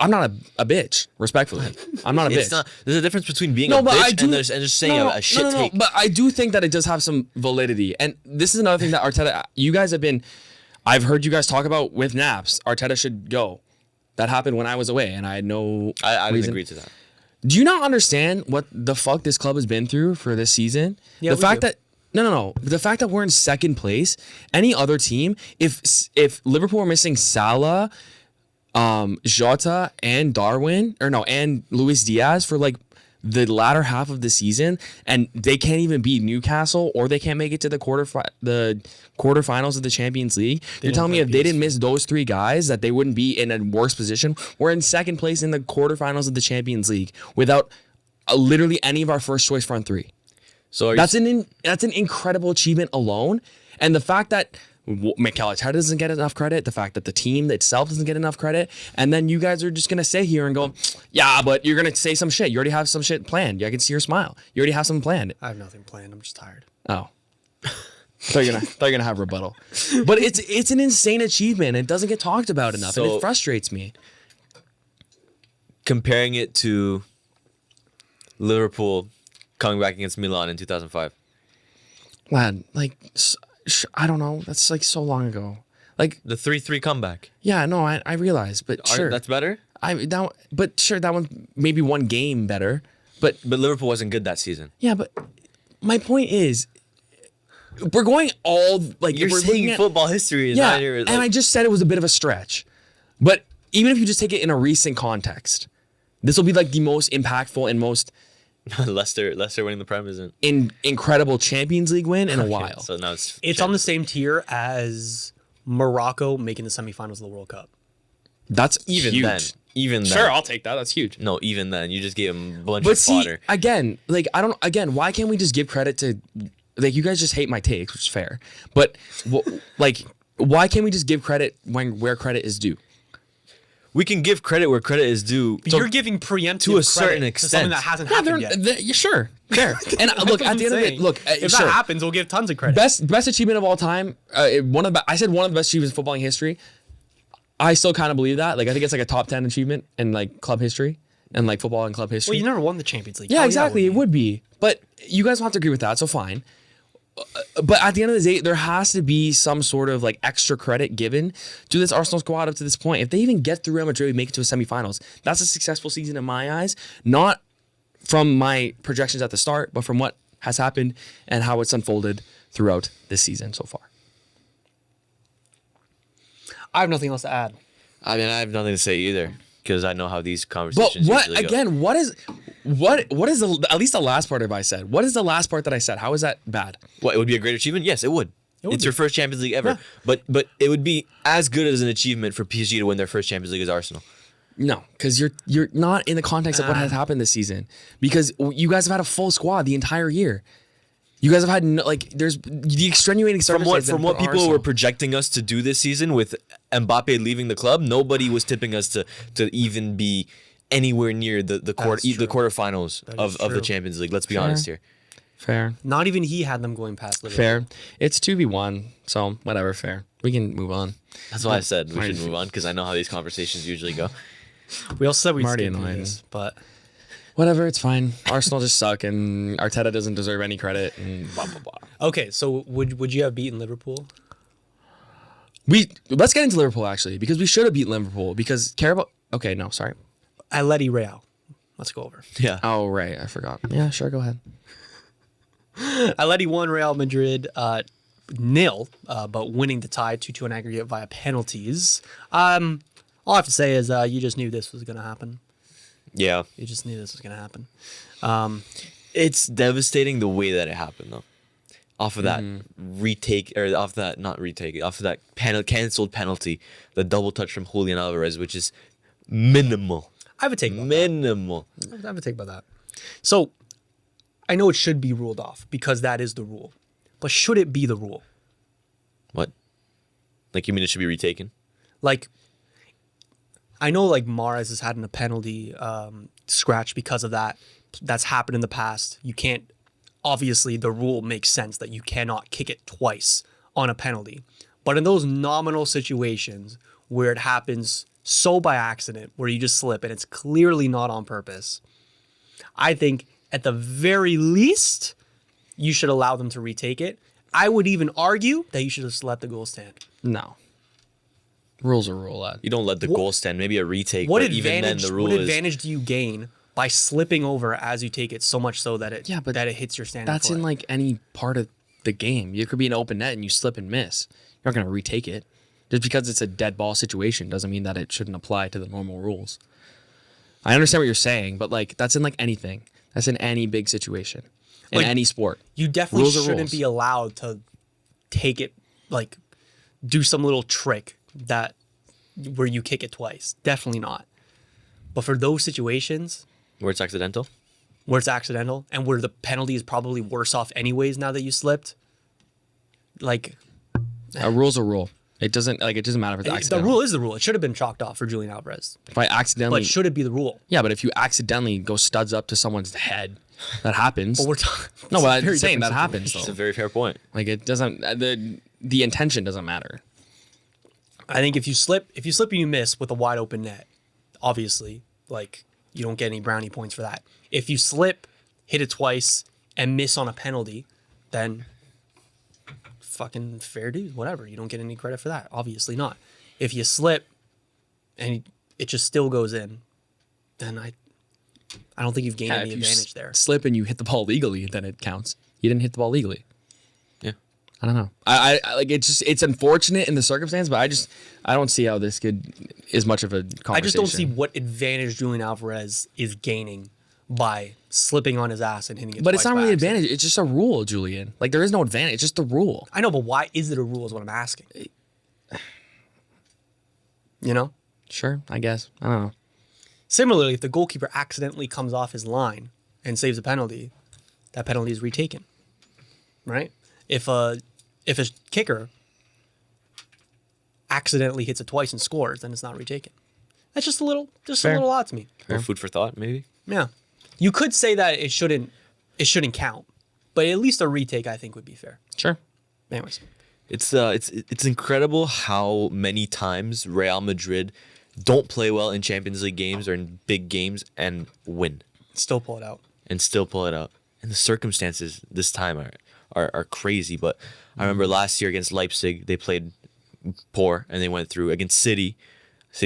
I'm not a bitch. Respectfully, I'm not a bitch. It's not. There's a difference between being No, a but I bitch do, and just saying a shit take. But I do think that it does have some validity, and this is another thing that Arteta. You guys have been. I've heard you guys talk about with Naps. Arteta should go. That happened when I was away, and I had no. I didn't reason. agree to that. Do you not understand what the fuck this club has been through for this season? Yeah, the we fact do. that no. The fact that we're in second place, any other team, if Liverpool were missing Salah, Jota and and Luis Diaz for like the latter half of the season, and they can't even beat Newcastle or they can't make it to the quarterfinals of the Champions League. You're telling me if they didn't miss those three guys that they wouldn't be in a worse position? We're in second place in the quarterfinals of the Champions League without literally any of our first choice front three. So That's an incredible achievement alone, and the fact that Mikel Arteta doesn't get enough credit, the fact that the team itself doesn't get enough credit, and then you guys are just gonna sit here and go, yeah, but you're gonna say some shit. You already have some shit planned. I can see your smile. You already have something planned. I have nothing planned. I'm just tired. Oh. thought you're gonna have rebuttal. But it's an insane achievement. It doesn't get talked about enough, and So- it frustrates me. comparing it to Liverpool coming back against Milan in 2005. Man, like I don't know. That's like so long ago. Like, The 3-3 comeback. yeah, no, I realize, but sure. That's better? But sure, that one maybe one game better. But But Liverpool wasn't good that season. yeah, but my point is, we're going all like You're we're saying looking at- football history. yeah, Not your, and I just said it was a bit of a stretch. But even if you just take it in a recent context, this will be like the most impactful and most Leicester winning the Prem isn't. incredible Champions League win in a Okay, while. So now it's It's on the same tier as Morocco making the semifinals of the World Cup. That's even huge. then. Even then. Sure, I'll take that. That's huge. No, even then. You just gave him a bunch But of see, fodder. again, like why can't we just give credit to, like, you guys just hate my takes, which is fair. But like, why can't we just give credit where credit is due? We can give credit where credit is due. But you're giving preemptive to a certain credit to something extent. that hasn't Yeah, happened yet. yeah, sure, fair. And look, at the end of it, look, if sure. that happens, we'll give tons of credit. Best achievement of all time. I said one of the best achievements in footballing history. I still kind of believe that. Like, I think it's like a top 10 achievement in like club history and like football and club history. Well, you never won the Champions League. Yeah, Oh, exactly. it It would be. But you guys don't have to agree with that, so fine. But at the end of the day, there has to be some sort of like extra credit given to this Arsenal squad up to this point. If they even get through Real Madrid, make it to a semifinals, that's a successful season in my eyes. Not from my projections at the start, but from what has happened and how it's unfolded throughout this season so far. I have nothing else to add. I mean, I have nothing to say either because I know how these But conversations what usually go. again? What is the at least the last part of I said? What is the last part that I said? How is that bad? What, it would be a great achievement? Yes, it would. would It's be. your first Champions League ever. Yeah. But it would be as good as an achievement for PSG to win their first Champions League as Arsenal. No, because you're not in the context of what has happened this season. Because you guys have had a full squad the entire year. You guys have had there's the extenuating circumstances. From what people were projecting us to do this season with Mbappe leaving the club, nobody was tipping us to even be anywhere near the quarterfinals of the Champions League. Let's be honest here. Fair. Not even he had them going past Liverpool. Fair. It's 2v1, so whatever. Fair. We can move on. That's why I said we should move on, because I know how these conversations usually go. We also said we'd Marty skip through annoying. this, but Whatever, it's fine. Arsenal just suck, and Arteta doesn't deserve any credit, and blah blah blah. okay. So would you have beaten Liverpool? Let's get into Liverpool actually, because we should have beaten Liverpool because Carabao. Okay, no, sorry. Atleti Real. Let's go over. Yeah. Oh right, I forgot. Yeah, sure, go ahead. Atleti won, Real Madrid 0, but winning the tie 2-2 on aggregate via penalties. All I have to say is you just knew this was going to happen. Yeah. You just knew this was going to happen. It's devastating the way that it happened, though. Off of that canceled penalty, the double touch from Julian Alvarez, which is minimal. I have a take about Minimal. that. I have a take about that. So I know it should be ruled off because that is the rule. But should it be the rule? What? Like, you mean it should be retaken? Like, I know like Mahrez has had a penalty scratch because of that. That's happened in the past. You can't, obviously the rule makes sense that you cannot kick it twice on a penalty. But in those nominal situations where it happens so by accident, where you just slip and it's clearly not on purpose, I think at the very least, you should allow them to retake it. I would even argue that you should just let the goal stand. No. Rules are rule, lad. You don't let the goal stand. Maybe a retake, What but even then the rule what is... advantage do you gain by slipping over as you take it so much so that it that it hits your standing That's foot? in like any part of the game. You could be an open net and you slip and miss. You're not going to retake it. Just because it's a dead ball situation doesn't mean that it shouldn't apply to the normal rules. I understand what you're saying, but like that's in like anything. That's in any big situation. In Like, any sport. You definitely Rules are shouldn't rules. be allowed to take it, like, do some little trick that where you kick it twice. Definitely not. But for those situations Where it's accidental? where it's accidental and where the penalty is probably worse off anyways now that you slipped, like, A rule's a rule. It doesn't matter if it's the accidental. rule is the rule. It should have been chalked off for Julian Alvarez. If I accidentally But should it be the rule? Yeah, but if you accidentally go studs up to someone's head, that happens. But we're talking. No, but very I'm saying that different happens It's though. a very fair point. Like it doesn't the intention doesn't matter. I think if you slip and you miss with a wide open net, obviously, like, you don't get any brownie points for that. If you slip, hit it twice, and miss on a penalty, then fucking fair dues, whatever. You don't get any credit for that. Obviously not. If you slip and it just still goes in, then I don't think you've gained any if you advantage there. slip and you hit the ball legally, then it counts. You didn't hit the ball legally. Yeah. I don't know. I like it's unfortunate in the circumstance, but I don't see how this is much of a conversation. I just don't see what advantage Julian Alvarez is gaining by slipping on his ass and hitting it But twice it's not by really accident. advantage. It's just a rule, Julian. Like there is no advantage. It's just the rule. I know, but why is it a rule is what I'm asking. You know? Sure, I guess. I don't know. Similarly, if the goalkeeper accidentally comes off his line and saves a penalty, that penalty is retaken. Right? If a kicker accidentally hits it twice and scores, then it's not retaken. That's just a little odd to me. More food for thought, maybe? Yeah. You could say that it shouldn't count, but at least a retake I think would be fair. Sure. Anyways. It's incredible how many times Real Madrid don't play well in Champions League games or in big games and win Still pull it out. and still pull it out. And the circumstances this time are crazy. But I remember last year against Leipzig, they played poor and they went through. Against City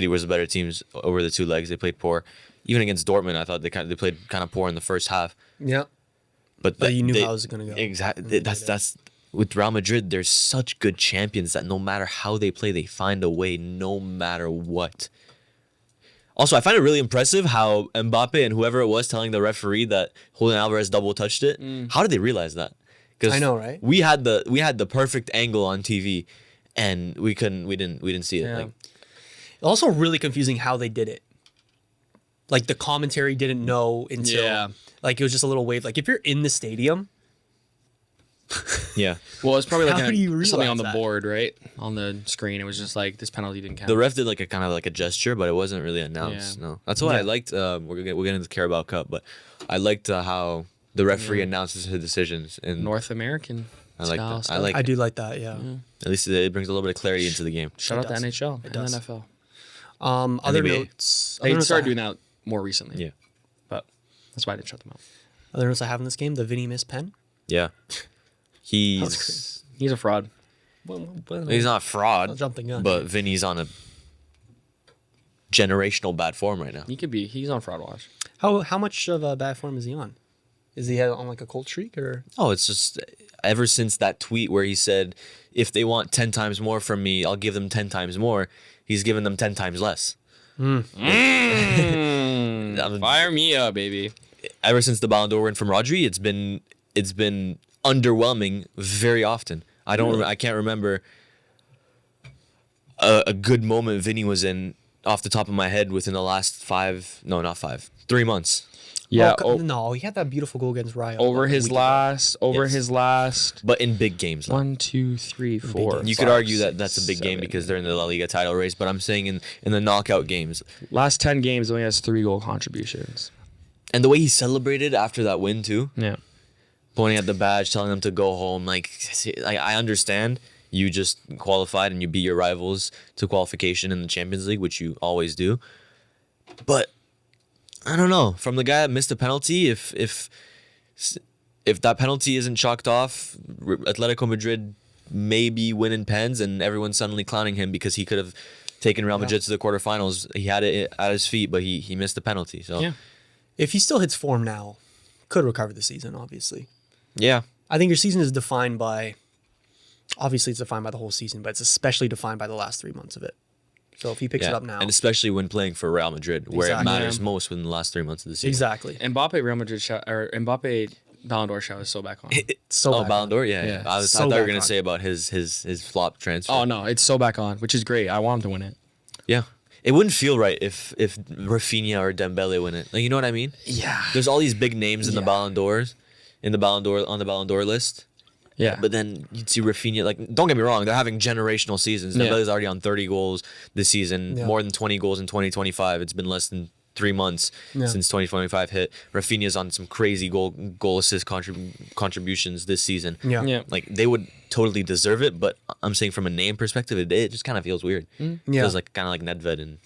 was the better teams over the two legs. They played poor. Even against Dortmund, I thought they played kind of poor in the first half. Yeah. But You knew how it was going to go. Exactly. That's with Real Madrid. There's such good champions that no matter how they play, they find a way, no matter what. Also, I find it really impressive how Mbappe and whoever it was telling the referee that Julian Alvarez double touched it. How did they realize that? Because I know, right? We had the perfect angle on TV, and we didn't see it. Yeah. Like, Also really confusing how they did it. Like the commentary didn't know until Yeah. like it was just a little wave. Like if you're in the stadium Yeah. Well, it's probably How do you like something on realize the that? board, right? On the screen, it was just like this penalty didn't count. The ref did like a kind of like a gesture, but it wasn't really announced. Yeah. No, that's why I Yeah. liked. We'll get into the Carabao Cup, but I liked how the referee announces his decisions. And North American. I like style that. I stuff. like. I do like that. Yeah. At least it brings a little bit of clarity into the game. Shout out to does. NHL It and does. NFL. Other NBA. notes. They other notes started I- doing that more recently. Yeah. But that's why I didn't shut them out. Other notes I have in this game: the Vinny missed pen. Yeah. He's crazy. He's a fraud. he's not a fraud, I'll jump the gun. but Vinny's on a generational bad form right now. He could be. He's on fraud watch. How much of a bad form is he on? Is he on like a cold streak or? Oh, it's just ever since that tweet where he said, "If they want 10 times more from me, I'll give them 10 times more." He's giving them 10 times less. Fire me up, baby. Ever since the Ballon d'Or win from Rodri, it's been underwhelming very often. I can't remember a good moment Vinny was in off the top of my head within the last 3 months. Yeah. No, he had that beautiful goal against Rayo. Over a his week ago. last. Yes. But in big games, like, 1, 2, 3, 4. you could argue that that's a big game because they're in the La Liga title race. But I'm saying in the knockout games, Last 10 games only has 3 goal contributions. and the way he celebrated after that win too, Yeah. pointing at the badge, telling them to go home. Like, I understand you just qualified and you beat your rivals to qualification in the Champions League, which you always do. But I don't know. From the guy that missed a penalty, if that penalty isn't chalked off, Atletico Madrid may be winning pens, and everyone's suddenly clowning him because he could have taken Real Madrid to the quarterfinals. He had it at his feet, but he missed the penalty. So Yeah. If he still hits form now, could recover the season. Obviously, yeah. I think your season is defined by. Obviously, it's defined by the whole season, but it's especially defined by the last 3 months of it. So if he picks it up now, And especially when playing for Real Madrid, where Exactly. it matters most within the last 3 months of the season. exactly. Mbappe Real Madrid shout, or Mbappe Ballon d'Or shout is so back on. So Oh, back Ballon on. d'Or, yeah. Yeah. I So thought you were back gonna on. say about his flop transfer. Oh no, it's so back on, which is great. I want him to win it. Yeah, it wouldn't feel right if Rafinha or Dembele win it. Like, you know what I mean? Yeah. There's all these big names in the Ballon d'Ors, on the Ballon d'Or list. Yeah. But then you'd see Rafinha. Like, don't get me wrong, they're having generational seasons. Yeah. Dembele's already on 30 goals this season, Yeah. more than 20 goals in 2025. It's been less than 3 months Yeah. since 2025 hit. Rafinha's on some crazy goal assist contributions this season. Yeah. Yeah. Like, they would totally deserve it, but I'm saying from a name perspective, it just kind of feels weird. Yeah. Feels like kind of like Nedved and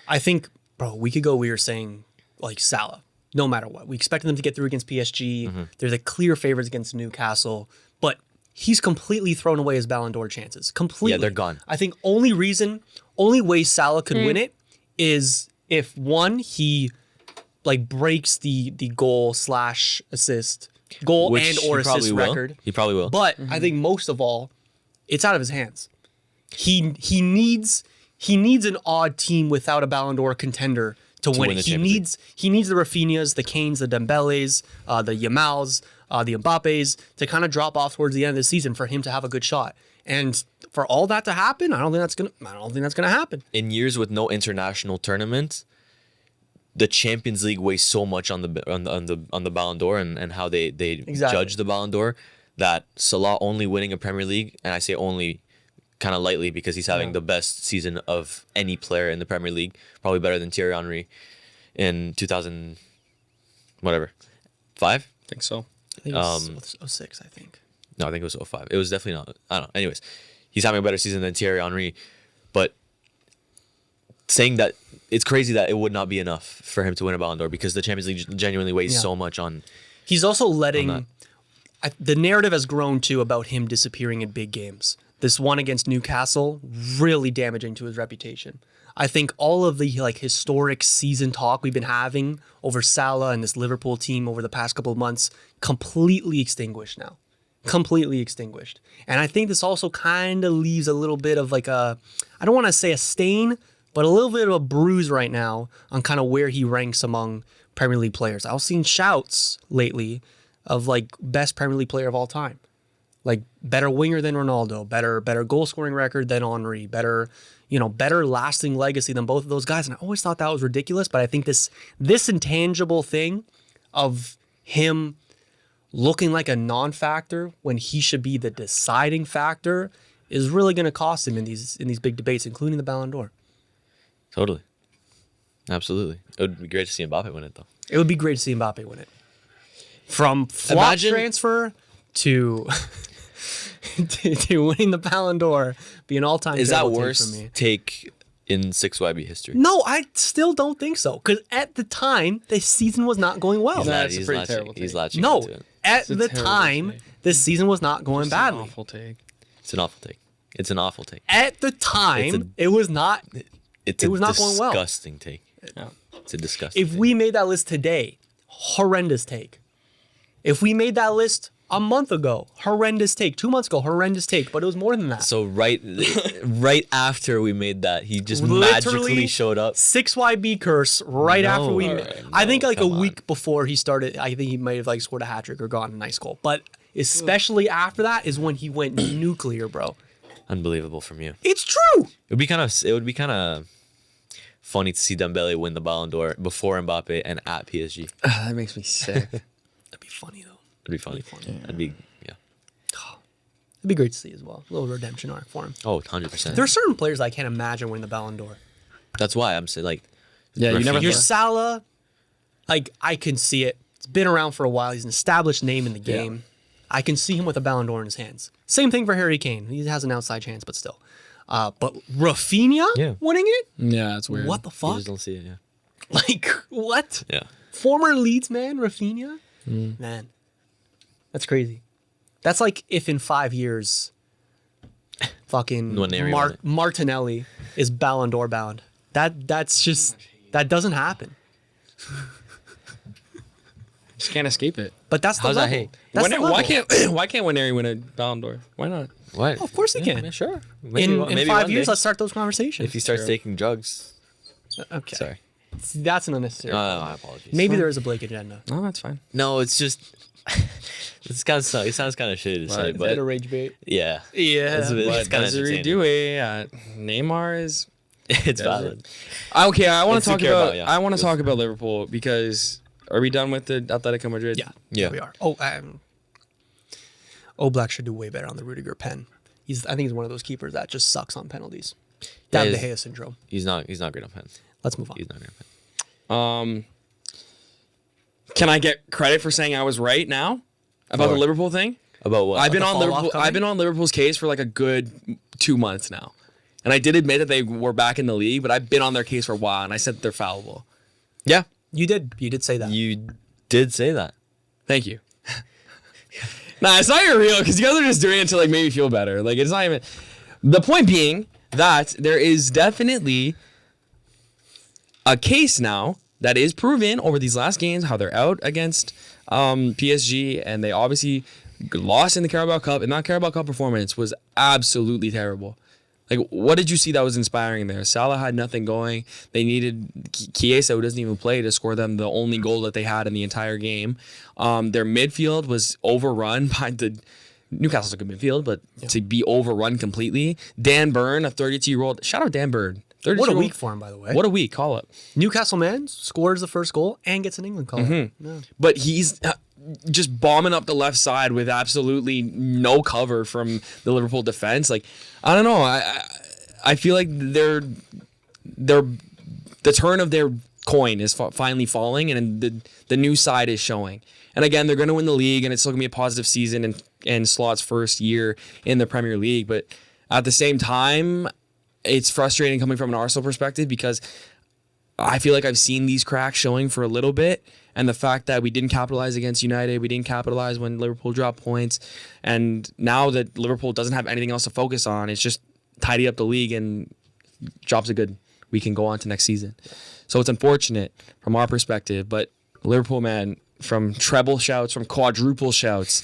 I think, bro, a week ago we were saying like Salah, no matter what. We expected them to get through against PSG. Mm-hmm. They're the clear favorites against Newcastle, but he's completely thrown away his Ballon d'Or chances. Completely. Yeah, they're gone. I think only way Salah could win it is if one, he like breaks the goal / assist goal which and he or probably assist will. record. He probably will. But I think most of all, it's out of his hands. He needs an odd team without a Ballon d'Or contender to win win it. the He Champions needs the Rafinhas, the Kanes, the Dembeles, the Yamals, the Mbappes to kind of drop off towards the end of the season for him to have a good shot. And for all that to happen, I don't think that's gonna happen. in years with no international tournament, the Champions League weighs so much on the Ballon d'Or and how they Exactly. judge the Ballon d'Or that Salah only winning a Premier League, and I say only kind of lightly because he's having the best season of any player in the Premier League, probably better than Thierry Henry in 2000 whatever 5. I think so. I think it was 06, I think. No, I think it was 05. It was definitely not. I don't know. Anyways, he's having a better season than Thierry Henry, but saying that it's crazy that it would not be enough for him to win a Ballon d'Or because the Champions League genuinely weighs Yeah. so much on. He's also letting that. the narrative has grown too about him disappearing in big games. This one against Newcastle really damaging to his reputation. I think all of the like historic season talk we've been having over Salah and this Liverpool team over the past couple of months completely extinguished now. Completely extinguished. And I think this also kind of leaves a little bit of like I don't want to say a stain, but a little bit of a bruise right now on kind of where he ranks among Premier League players. I've seen shouts lately of like best Premier League player of all time. Like better winger than Ronaldo, better goal scoring record than Henry, better lasting legacy than both of those guys. And I always thought that was ridiculous, but I think this intangible thing of him looking like a non-factor when he should be the deciding factor is really going to cost him in these big debates, including the Ballon d'Or. Totally. Absolutely. It would be great to see Mbappe win it, though. It would be great to see Mbappe win it. From flop Imagine- transfer to to winning the Ballon d'Or, be an all-time Is that terrible take for worst me. take in 6YB history? No, I still don't think so. Because at the time, the season was not going well. He's Nah, not- it's a he's pretty latching- terrible He's take. latching No, onto it. at a the terrible time, take. the season was not going It's an badly. awful take. It's an awful take. It's an awful take. At the time, it was not. It's It a was not going well. disgusting take. Yeah. It's a disgusting If take. we made that list today, horrendous take. If we made that list a month ago, horrendous take. 2 months ago, horrendous take. But it was more than that. So right after we made that, he just Literally magically showed up. 6YB curse right after we. No, I think like a come on. week before he started. I think he might have like scored a hat trick or gotten a nice goal. But especially after that is when he went nuclear, bro. Unbelievable from you. It's true. It would be kind of funny to see Dembele win the Ballon d'Or before Mbappe and at PSG. That makes me sick. That'd be funny though. It'd be funny. That'd be yeah. It'd be great to see as well. A little redemption arc for him. Oh, 100%. There are certain players I can't imagine winning the Ballon d'Or. That's why I'm saying like. Yeah, you never. Your Rafinha. Salah, like I can see it. It's been around for a while. He's an established name in the game. I can see him with a Ballon d'Or in his hands. Same thing for Harry Kane. He has an outside chance, but still. But Rafinha Yeah. winning it? Yeah, that's weird. What the You fuck? just don't see it. Yeah. Like what? Yeah. Former Leeds man, Rafinha? Man, that's crazy. That's like if in 5 years, fucking When Neri won it. Martinelli is Ballon d'Or bound. That's just that doesn't happen. Just can't escape it. But that's the How's that level. hate? That's the Why level. can't Waneri win a Ballon d'Or? Why not? What? Of course he can. Yeah, sure. In 5 years, one let's start those conversations. day. If he starts taking drugs. Okay. Sorry. That's an unnecessary. I apologize. Maybe there is a Blake agenda. No, that's fine. No, it's just. It sounds kind of shitty to say, What? but rage bait. yeah, Yeah. it's But kind of Desiree Doué, Neymar is. It's valid. Okay, I want It's to to talk care about. about, yeah. I want to talk about Liverpool because are we done with the Atletico Madrid? Yeah. Yeah. We are. Oblak should do way better on the Rudiger pen. I think he's one of those keepers that just sucks on penalties. Yeah, David De he's- Gea syndrome. He's not great on pens. Let's move on. He's not great on pens. Can I get credit for saying I was right now about the Or- Liverpool thing? About what? I've been the on fall-off Liverpool. coming? I've been on Liverpool's case for like a good 2 months now, and I did admit that they were back in the league, but I've been on their case for a while, and I said that they're fallible. Yeah, You did say that. you did say that. Thank you. Nah, it's not even real because you guys are just doing it to like make me feel better. Like it's not even. The point being that there is definitely a case now that is proven over these last games how they're out against PSG, and they obviously lost in the Carabao Cup, and that Carabao Cup performance was absolutely terrible. Like, what did you see that was inspiring there? Salah had nothing going. They needed Chiesa, who doesn't even play, to score them the only goal that they had in the entire game. Their midfield was overrun by the Newcastle's a good midfield, but to be overrun completely. Dan Burn, a 32-year-old. Shout out Dan Burn. What a 32-year-old. week for him, by the way. What a week. Call up. Newcastle man scores the first goal and gets an England call. No. But he's just bombing up the left side with absolutely no cover from the Liverpool defense. Like, I don't know. I feel like the turn of their coin is finally falling, and the new side is showing. And again, they're going to win the league, and it's still going to be a positive season and Slot's first year in the Premier League. But at the same time, it's frustrating coming from an Arsenal perspective because I feel like I've seen these cracks showing for a little bit. And the fact that we didn't capitalize against United, we didn't capitalize when Liverpool dropped points. And now that Liverpool doesn't have anything else to focus on, it's just tidy up the league and jobs are good. We can go on to next season. So it's unfortunate from our perspective. But Liverpool, man, from treble shouts, from quadruple shouts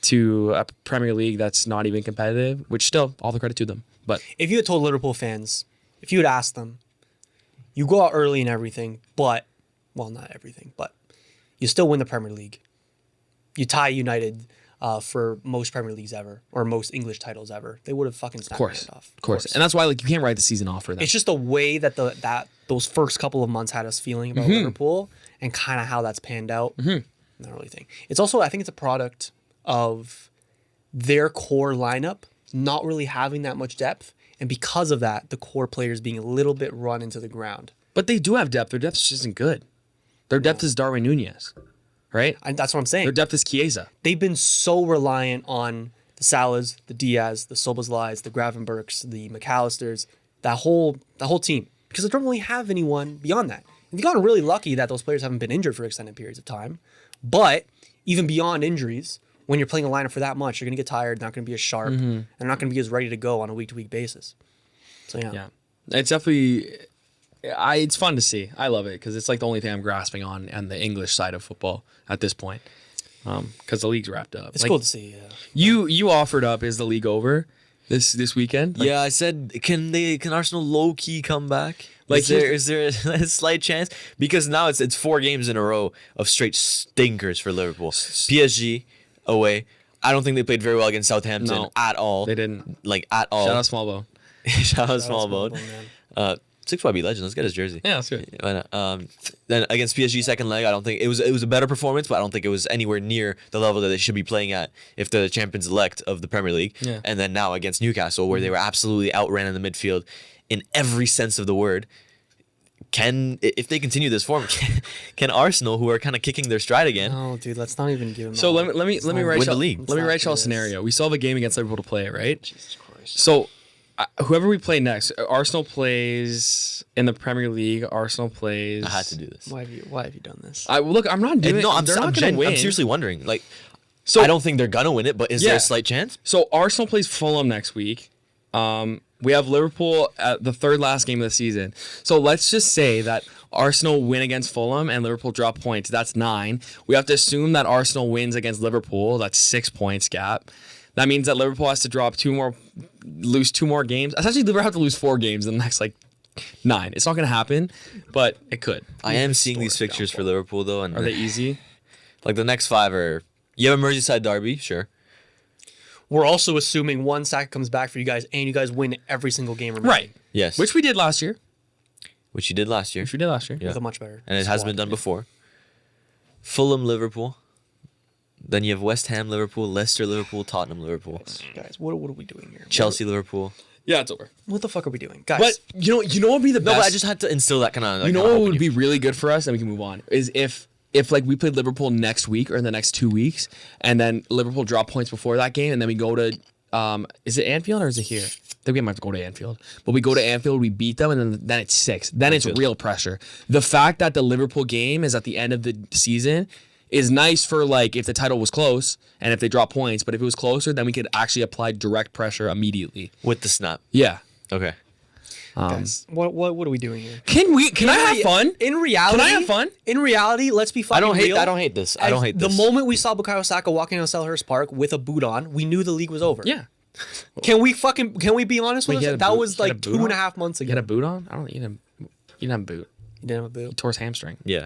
to a Premier League that's not even competitive, which still, all the credit to them. But If you had told Liverpool fans, if you had asked them, you go out early and everything, but, well, not everything, but you still win the Premier League. You tie United for most Premier Leagues ever, or most English titles ever. They would have fucking snapped their hand off. Of course. And that's why like you can't write the season off for them. It's just the way that those first couple of months had us feeling about Liverpool and kind of how that's panned out. not really think. It's also, I think it's a product of their core lineup not really having that much depth. And because of that, the core players being a little bit run into the ground. But they do have depth. Their depth just isn't good. Their depth is Darwin Nunez, right? And that's what I'm saying. Their depth is Chiesa. They've been so reliant on the Salas, the Diaz, the Soboslais, the Gravenbergs, the McAllisters, that whole team. Because they don't really have anyone beyond that. And they've gotten really lucky that those players haven't been injured for extended periods of time. But even beyond injuries, when you're playing a lineup for that much, you're going to get tired, not going to be as sharp, and they're not going to be as ready to go on a week-to-week basis. So, yeah. It's definitely... it's fun to see. I love it because it's like the only thing I'm grasping on the English side of football at this point. Because the league's wrapped up. It's cool to see. You offered up, is the league over this weekend? Like, yeah, I said, can Arsenal low key come back? Like, is there a slight chance? Because now it's 4 games in a row of straight stinkers for Liverpool. PSG away. I don't think they played very well against Southampton at all. They didn't. Like, at all. Shout out Smallbone. Shout out Smallbone. 6ixYB Legend. Let's get his jersey. Yeah, that's good. Then against PSG second leg, I don't think it was a better performance, but I don't think it was anywhere near the level that they should be playing at if they're the champions elect of the Premier League. Yeah. And then now against Newcastle, where they were absolutely outran in the midfield in every sense of the word. If they continue this form, can Arsenal, who are kind of kicking their stride again? No, dude, let's not even give them. So let me write win the y'all, league. let me write y'all a scenario. We still have a game against Liverpool to play, right? Jesus Christ. So whoever we play next, Arsenal plays in the Premier League. Arsenal plays. I had to do this. Why have you done this? Look, I'm not doing it. No, They're not going to win. I'm seriously wondering. Like, So I don't think they're gonna win it, but is there a slight chance? So Arsenal plays Fulham next week. We have Liverpool at the third last game of the season. So let's just say that Arsenal win against Fulham and Liverpool drop points. That's 9. We have to assume that Arsenal wins against Liverpool. That's 6 points gap. That means that Liverpool has to lose 2 more games. Essentially, Liverpool have to lose 4 games in the next 9. It's not going to happen, but it could. I am seeing these fixtures for Liverpool though, and Are they easy? Like the next 5 are. You have a Merseyside derby, sure. We're also assuming one sack comes back for you guys, and you guys win every single game remaining. Right. Yes. Which we did last year. Which you did last year. With a much better. And it has been done before. Fulham, Liverpool. Then you have West Ham, Liverpool, Leicester, Liverpool, Tottenham, Liverpool. Guys, what are we doing here? Chelsea, Liverpool. Yeah, it's over. What the fuck are we doing, guys? But you know what would be the best? No, but I just had to instill that kind of. You know what would be really good for us, and we can move on, is if we played Liverpool next week or in the next 2 weeks, and then Liverpool drop points before that game, and then we go to, is it Anfield or is it here? I think we might have to go to Anfield. But we go to Anfield, we beat them, and then it's 6. Then it's real pressure. The fact that the Liverpool game is at the end of the season is nice for if the title was close and if they drop points, but if it was closer, then we could actually apply direct pressure immediately. With the snap. Yeah. Okay. Guys, what are we doing here? Can I have fun? In reality, Can I have fun? In reality, let's be fucking real. I don't hate this. I don't hate this. The moment we saw Bukayo Saka walking on Selhurst Park with a boot on, we knew the league was over. Yeah. Can we be honest with us? That was he had a boot 2.5 months ago. You had a boot on? You didn't have a boot. He didn't have a boot. He tore his hamstring. Yeah.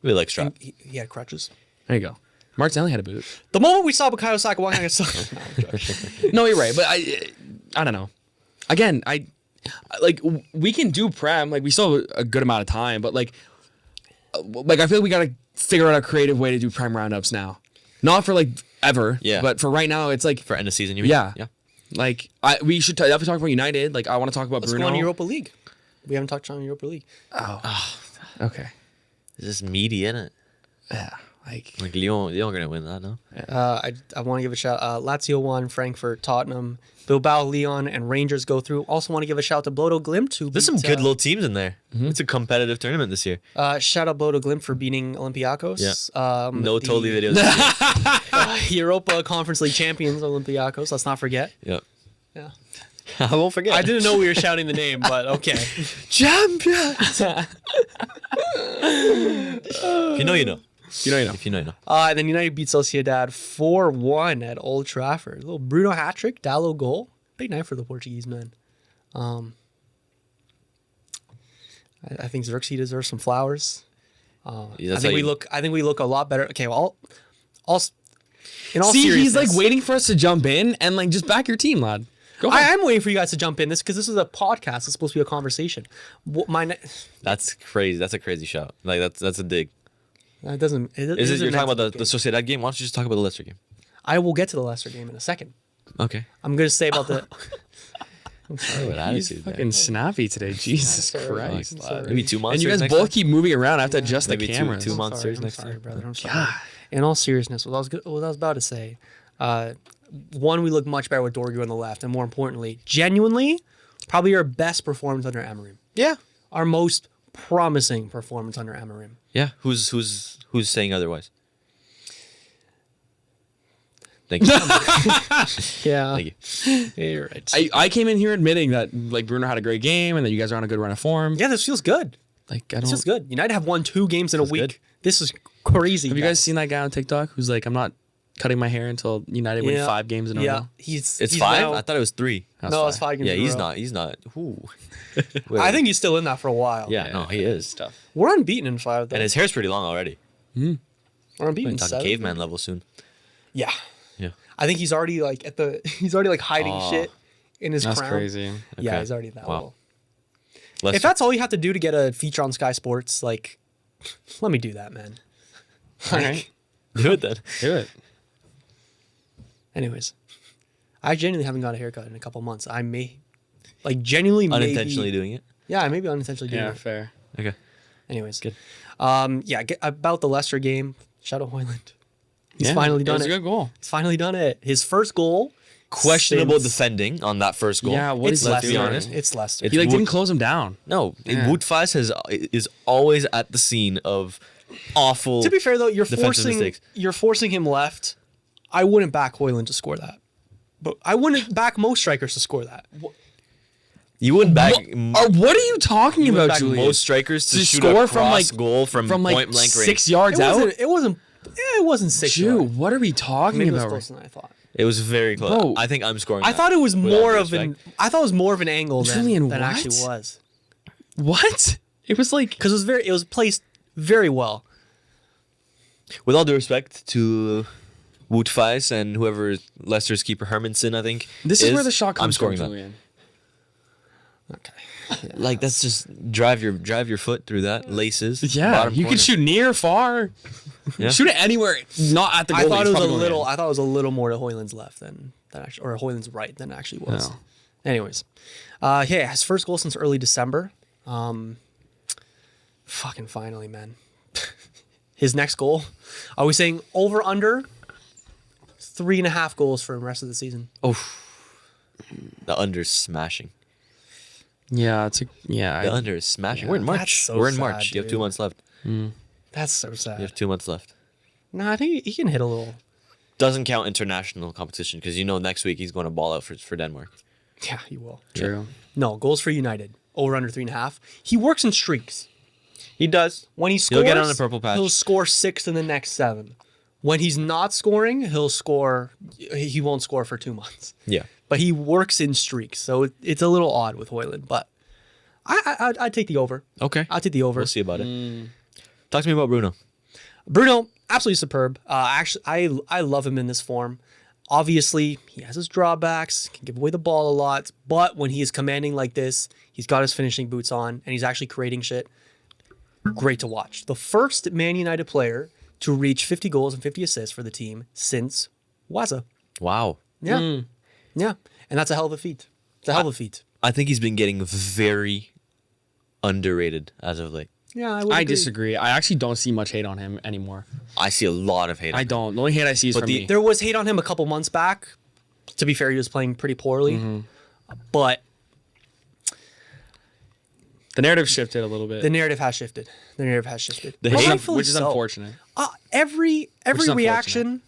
Really like strap. He had crutches. There you go. Martinelli had a boot. The moment we saw Bukayo Saka walking on Selhurst. No, you're right, but I don't know. Again, we can do Prem. We still have a good amount of time, but I feel we gotta figure out a creative way to do Prem roundups now. Not for ever. Yeah. But for right now, it's For end of season, you mean? Yeah. Yeah. We should definitely talk about United. I want to talk about Let's Bruno. go on Europa League. We haven't talked on Europa League. Oh. Okay. This is meaty, isn't it? Yeah. Lyon gonna win that, no? I want to give a shout. Lazio won, Frankfurt, Tottenham, Bilbao, Lyon, and Rangers go through. Also want to give a shout to Bodo Glimt. There's some good little teams in there. It's a competitive tournament this year. Shout out Bodo Glimt for beating Olympiacos. Yeah. No totally videos. Europa Conference League champions Olympiacos. Let's not forget. Yep. Yeah. I won't forget. I didn't know we were shouting the name, but okay. Champions! If you know, you know. You know. If you know, you know. And then United beat Sociedad 4-1 at Old Trafford. A little Bruno hat-trick, Dallo goal. Big night for the Portuguese men. I think Xerxes deserves some flowers. I think we look a lot better. Okay, well, in all seriousness, he's waiting for us to jump in and just back your team, lad. Go ahead. I am waiting for you guys to jump in because this is a podcast. It's supposed to be a conversation. That's crazy. That's a crazy shout. That's a dig. That doesn't. It Is it isn't you're talking meant about to the be. Sociedad game? Why don't you just talk about the Leicester game? I will get to the Leicester game in a second. Okay. I'm gonna say about the. What He's attitude there. fucking snappy today. Jesus sorry. Christ. I'm sorry. Maybe 2 months. And you guys both keep moving around. I have to adjust the Maybe cameras. two I'm monsters sorry, next I'm sorry, time. brother. I'm sorry. In all seriousness, what I was about to say, one, we look much better with Dorgu on the left, and more importantly, genuinely, probably our best performance under Amorim. Yeah. Our most promising performance under Amorim. Yeah. Who's saying otherwise? Thank you. Yeah, Thank you. you're right. I came in here admitting that like Bruno had a great game and that you guys are on a good run of form. Yeah, this feels good. Like I This don't. is good. United have won 2 games in a week. good. This is crazy. Have you guys seen that guy on TikTok who's like, I'm not cutting my hair until United win 5 games in a Yeah, row? he's 5? now- I thought it was 3. That's no, fine. it's 5 games. Yeah, in a he's row. not. He's not. Ooh. I think he's still in that for a while. Yeah, no, he is. Stuff. We're unbeaten in 5. Though. And his hair's pretty long already. We're unbeaten We're in talking 7. caveman level soon. Yeah, Yeah. I think he's already like he's already like hiding shit in his That's crown. crazy. Yeah, Okay. he's already that Wow. level. Leicester. If that's all you have to do to get a feature on Sky Sports, like, let me do that, man. All right. Do it then. Do it. Anyways, I genuinely haven't got a haircut in a couple months. I may, like, genuinely, Unintentionally maybe, doing it. Yeah, I may be unintentionally doing Yeah, it. fair. Okay. Anyways, Good. About the Leicester game, shout out Hoyland. He's Yeah, finally done It was it. a good goal. He's finally done it. His first goal. Questionable since- defending on that first goal. Yeah, what It's is he Leicester. Let's be doing? honest. It's Leicester. He like Wood- didn't close him down. No, Yeah. Wood Fies is always at the scene of awful. To be fair though, mistakes. you're forcing him left. I wouldn't back Hoyland to score that, but I wouldn't back most strikers to score that. You wouldn't back. What are you talking You wouldn't about, back Julian? most strikers to shoot score a from cross like goal from like point blank range. 6 yards out. It wasn't 6 Dude, yards. what are we talking Maybe it was about? closer than I thought. It was very close. Bro. I think I'm scoring. I that thought it was with all more due of an. respect. I thought it was more of an angle Julian, than what? actually was, What? It was like because it was placed very well. With all due respect to Wood Fies and whoever Leicester's keeper Hermanson, I think this is where the shot comes I'm scoring from, that. Julian. Okay. Like that's just drive your foot through that laces. Yeah, bottom you corner. can shoot near, far. Yeah. Shoot it anywhere, not at the goalie. I thought it It's was a probably going little. in. I thought it was a little more to Hoyland's left than actually, or Hoyland's right than it actually was. No. Anyways, yeah, his first goal since early December. Fucking finally, man. His next goal. Are we saying over under 3.5 goals for the rest of the season? Oh, the under is smashing. Yeah, The yeah. under is smashing. Yeah. We're in March. That's so We're in sad, March. You have 2 dude. months left. That's so sad. You have 2 months left. No, I think he can hit a little. Doesn't count international competition because next week he's going to ball out for Denmark. Yeah, he will. True. No, goals for United. Over under 3.5. He works in streaks. He does. When he scores, He'll get on the purple patch. He'll score 6 in the next 7. When he's not scoring, he'll score. He won't score for 2 months. Yeah. But he works in streaks, so it's a little odd with Hoyland. But I'd take the over. Okay. I'll take the over. We'll see about it. Talk to me about Bruno. Bruno, absolutely superb. Actually, I love him in this form. Obviously, he has his drawbacks, can give away the ball a lot, but when he is commanding like this, he's got his finishing boots on, and he's actually creating shit. Great to watch. The first Man United player to reach 50 goals and 50 assists for the team since Waza. Wow. Yeah. Yeah. And that's a hell of a feat. It's a hell of a feat. I think he's been getting very underrated as of late. Yeah, I would I agree. disagree. I actually don't see much hate on him anymore. I see a lot of hate. I on him. don't. The only hate I see is But from the- me. There was hate on him a couple months back. To be fair, he was playing pretty poorly. But The narrative shifted a little bit. the narrative has shifted. The narrative has shifted. The which, hate- is, Rightfully which is so. unfortunate. Every is reaction,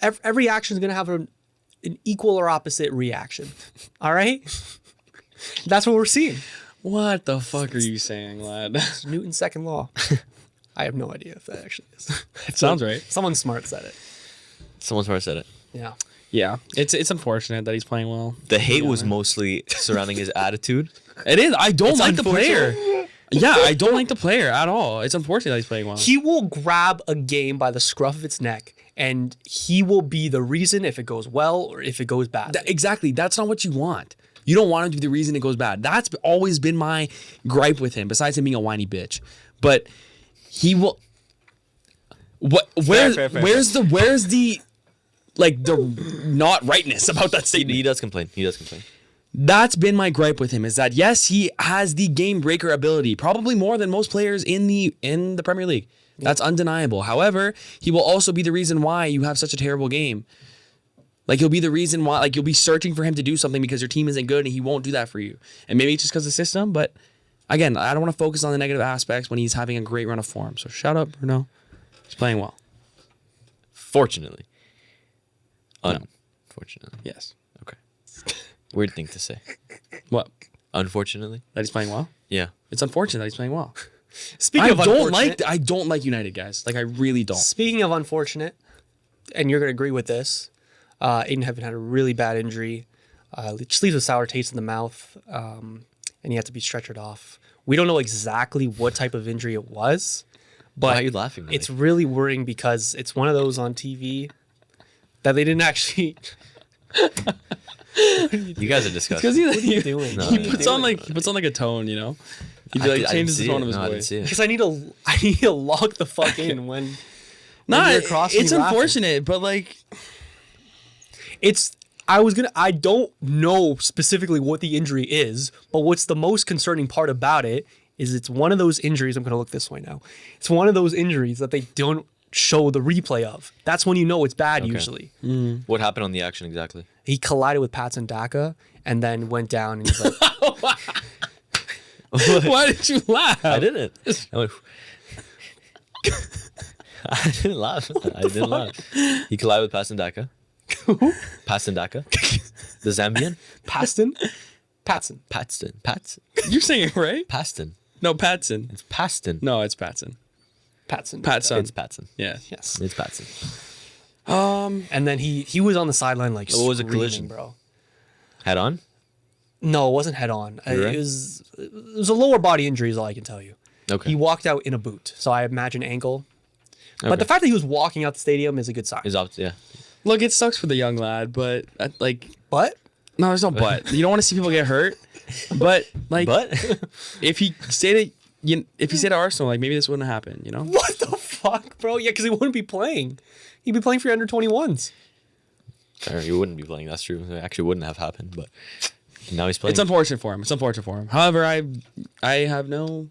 every action is going to have an equal or opposite reaction. All right? That's what we're seeing. What the fuck are you saying, lad? It's Newton's second law. I have no idea if that actually is. It sounds right. Someone smart said it. Someone smart said it. Yeah. Yeah, it's unfortunate that he's playing well. The hate was mostly surrounding his attitude. It is. I don't It's like the unfortunate. player. Yeah, I don't like the player at all. It's unfortunate that he's playing well. He will grab a game by the scruff of its neck, and he will be the reason if it goes well or if it goes bad. Exactly. That's not what you want. You don't want him to be the reason it goes bad. That's always been my gripe with him, besides him being a whiny bitch. But he will. What? Fair. Where's the like the not rightness about that statement? He does complain. That's been my gripe with him, is that yes, he has the game breaker ability, probably more than most players in the Premier League. That's undeniable. However, he will also be the reason why you have such a terrible game. Like, he'll be the reason why, like, you'll be searching for him to do something because your team isn't good and he won't do that for you. And maybe it's just because of the system, but again, I don't want to focus on the negative aspects when he's having a great run of form. So shout out, Bruno. He's playing well. Fortunately. Unfortunately. Yes. Okay. Weird thing to say. What? Unfortunately. That he's playing well? Yeah. It's unfortunate that he's playing well. Speaking of unfortunate, I don't like United, guys. Like, I really don't. Speaking of unfortunate, and you're going to agree with this, Aiden Heaven had a really bad injury. It just leaves a sour taste in the mouth, and he had to be stretchered off. We don't know exactly what type of injury it was, but Why are you laughing, Mike? it's really worrying because it's one of those on TV that they didn't actually... You guys are disgusting. Because What are you doing? he puts on like a tone, you know? He like changes the tone of his I didn't voice. see it. Because I need to lock the fuck in when Nah, you're across me it's laughing. unfortunate, but like I don't know specifically what the injury is, but what's the most concerning part about it is it's one of those injuries. I'm going to look this way now. It's one of those injuries that they don't show the replay of. That's when you know it's bad usually. What happened on the action exactly? He collided with Patson Daka and then went down and he's like, why did you laugh? I didn't. I went, I didn't laugh. I didn't laugh. He collided with Pasandaka. Pasandaka? The Zambian? Patson? Patston. You're saying it right? Paston. No, Patson. It's Paston. No, it's Patson. Patson. Patson. It's Patson. Yeah. Yes. It's Patson. And then he was on the sideline like What was a screaming, collision? bro. Head on? No, it wasn't head on. You're right. It was a lower body injury is all I can tell you. Okay. He walked out in a boot, so I imagine ankle. Okay. But the fact that he was walking out the stadium is a good sign. Yeah. Look, it sucks for the young lad, but like, But no, there's no but. You don't want to see people get hurt, but like, But if he stayed at Arsenal, like maybe this wouldn't happen, you know? what the fuck, bro? Yeah, because he wouldn't be playing. He'd be playing for your under 21s. Sorry, he wouldn't be playing. That's true. It actually wouldn't have happened, but now he's playing. It's unfortunate for him. However, I have no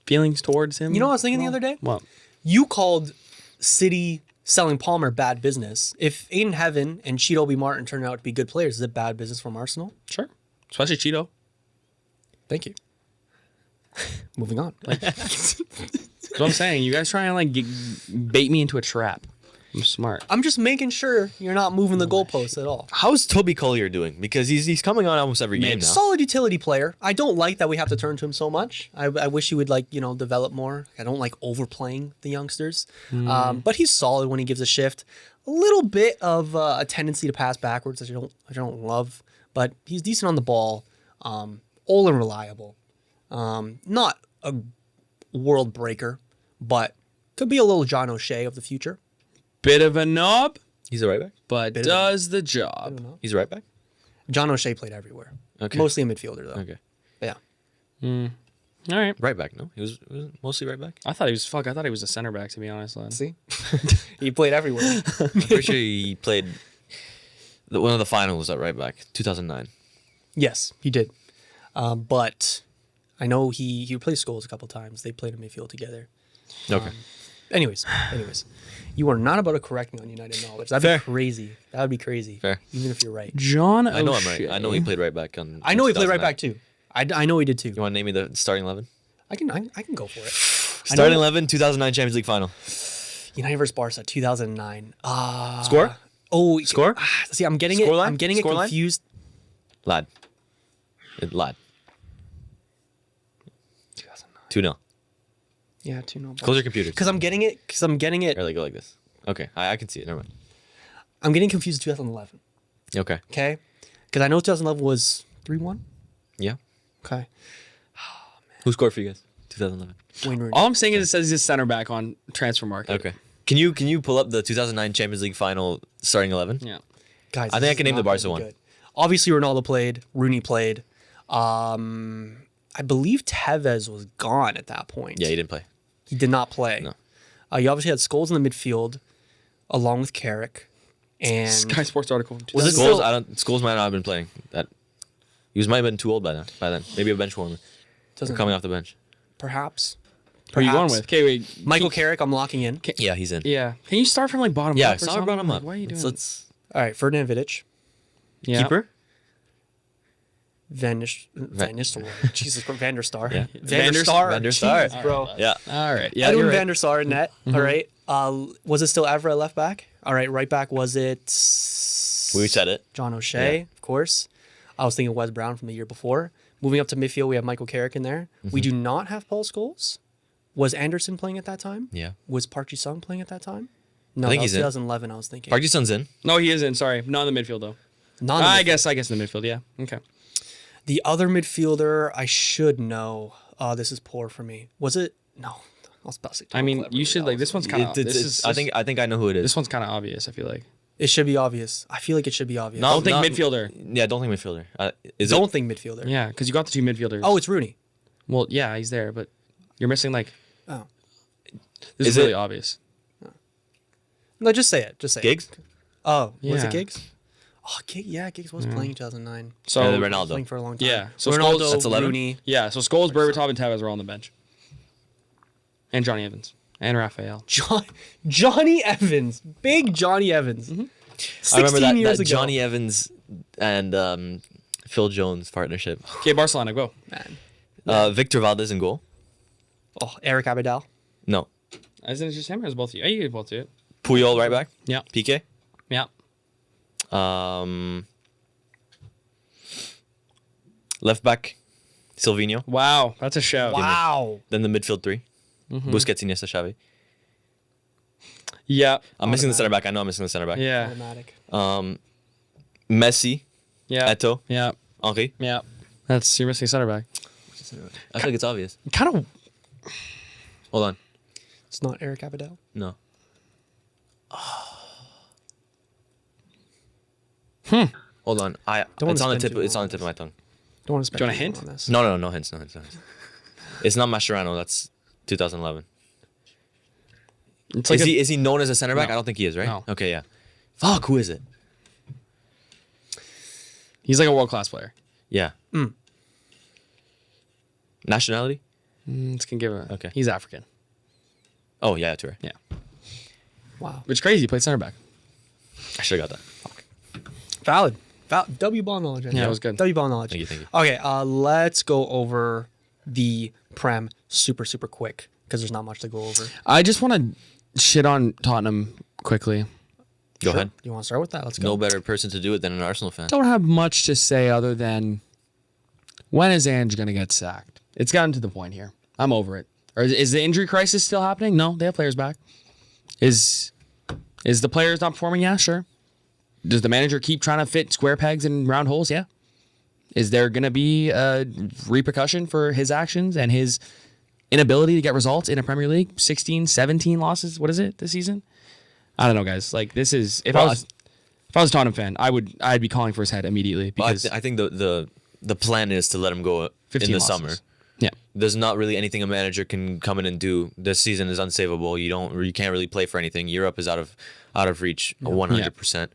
feelings towards him. You know what I was thinking the other day? What? You called City selling Palmer bad business. If Aiden Heaven and Cheeto B. Martin turn out to be good players, is it bad business from Arsenal? Sure. Especially Cheeto. Thank you. Moving on. That's what I'm saying. You guys try and like bait me into a trap. I'm smart. I'm just making sure you're not moving the goalposts at all. How's Toby Collier doing? Because he's coming on almost every game now. Solid utility player. I don't like that we have to turn to him so much. I wish he would develop more. I don't like overplaying the youngsters. But he's solid when he gives a shift. A little bit of a tendency to pass backwards, which I don't love. But he's decent on the ball. All and reliable. Not a world breaker, but could be a little John O'Shea of the future. Bit of a knob, He's a right back? but Bit of does the job. He's a right back? John O'Shea played everywhere. Okay. Mostly a midfielder, though. Okay. Yeah. All right. Right back, no? He was mostly right back? I thought he was a center back, to be honest, lad. See? He played everywhere. I'm pretty sure he played one of the finals at right back, 2009. Yes, he did. But I know he replaced Scholes a couple times. They played in midfield together. Okay. Anyways, you are not about to correct me on United knowledge. That'd Fair. be crazy. That would be crazy. Fair. Even if you're right. John I know I'm O'Shea. right. I know he played right back on. I know he played right 2009. back too. I know he did too. You want to name me the starting 11? I can go for it. Starting 11, 2009 Champions League final. United versus Barca, 2009. Score? Oh, Score? See, I'm getting Scoreline? it. I'm getting it Scoreline? confused. Lad. 2009. 2-0. Yeah, 2-0. Close your computers. Because I'm getting it. Or like go like this. Okay, I can see it. Never mind. I'm getting confused with 2011. Okay. Okay, because I know 2011 was 3-1. Yeah. Okay. Who scored for you guys? 2011. Wayne Rooney. All I'm saying is it says he's a center back on transfer market. Okay. Can you pull up the 2009 Champions League final starting 11? Yeah. Guys, I think this I is can name not the Barca gonna be one. good. Obviously, Ronaldo played. Rooney played. I believe Tevez was gone at that point. Yeah, he didn't play. He did not play. No. You obviously had Scholes in the midfield, along with Carrick. And Sky Sports article. Was it still- Scholes? Scholes might not have been playing. He might have been too old by then. Maybe a bench warmer. doesn't Coming off the bench. perhaps. Who are you going Perhaps. with? Okay, wait. Michael Carrick, I'm locking in. Yeah, he's in. Yeah. Can you start from like bottom Yeah, up? Or start something? bottom Like, up. Why are you doing? Let's All right, Ferdinand Vidic, Yeah. keeper. Van Nistelrooy. Jesus Christ, Van der Sar. Yeah. Van der Sar. Van der Sar. Jesus, bro. Yeah. All right. Yeah. Edwin you're Van right. der Sar in net. All right. Was it still Evra left back? All right, right back was it We said it. John O'Shea, Yeah. of course. I was thinking Wes Brown from the year before. Moving up to midfield, we have Michael Carrick in there. We do not have Paul Scholes. Was Anderson playing at that time? Yeah. Was Park Ji-sung playing at that time? No, I think that was he's in. 2011, I was thinking. Park Ji-sung's in. No, he is in. Sorry, not in the midfield though. Not in the I midfield. guess in the midfield. Yeah. Okay. The other midfielder, I should know. This is poor for me. Was it? No. I was about to say I Tom mean, Clever, you but should that like was- this one's kind of. I think I know who it is. this one's kind of obvious. I feel like. It should be obvious. I feel like it should be obvious. No. Don't think not- midfielder. Yeah, don't think midfielder. Is Don't it? think midfielder. Yeah, because you got the two midfielders. Oh, it's Rooney. well, yeah, he's there, but you're missing like. Oh. This Is is really it- obvious. No, just say it. Just say it. Giggs? Oh, was Yeah. it Giggs? Oh, Giggs was playing in 2009. So Yeah, Playing Ronaldo. for a long time. Yeah, so Ronaldo, Scholes- That's 11? Rooney. yeah, so Scholes, Berbatov, and Tevez are all on the bench, and Johnny Evans and Raphael. Johnny Evans. Big Johnny Evans. 16 I remember that, years that ago. Johnny Evans and Phil Jones partnership. Okay, Barcelona, go. Man. Victor Valdez in goal. Oh, Eric Abidal. No. Isn't it just him or is it both of you? You both do it. Puyol right back. Yeah, PK. yeah. Left back. Silvinho. Wow, that's a show. Wow. Then the midfield three. Busquets, Iniesta, Xavi. Yeah, I'm missing the center back. I know I'm missing the center back. yeah, Automatic. Messi, yeah, Eto'o, yeah, Henri. yeah. That's you're missing center back. I think it's obvious. Kind of. Hold on. It's not Eric Abidal. No. Hold on. Don't wanna It's on the spend tip. too It's long on the tip of my tongue. Don't want to spend Do you want a too hint? long on this. No hints. No hints. It's not Mascherano. That's 2011. It's like Is he known as a center back? No. I don't think he is, right? No. Okay, yeah. Fuck, who is it? he's like a world class player. Yeah. Nationality? It's gonna give a Okay. He's African. Oh, yeah, Toure. Yeah, Wow. which is crazy. He played center back. I should have got that. Valid. W ball knowledge. Yeah, it was good. W ball knowledge. Thank you. Okay, let's go over the Prem super quick because there's not much to go over. I just want to shit on Tottenham quickly. Go ahead. You want to start with that? Let's go. No better person to do it than an Arsenal fan. Don't have much to say other than when is Ange gonna get sacked? It's gotten to the point here. I'm over it. Or is the injury crisis still happening? No, they have players back. Is the players not performing? Yeah, sure. Does the manager keep trying to fit square pegs in round holes? Yeah. Is there gonna be a repercussion for his actions and his inability to get results in a Premier League? 16, 17 losses. What is it this season? I don't know, guys. Like this is if I was a Tottenham fan, I'd be calling for his head immediately Well, because I think the plan is to let him go 15 in the losses. summer. Yeah. There's not really anything a manager can come in and do. This season is unsavable. You can't really play for anything. Europe is out of reach 100%.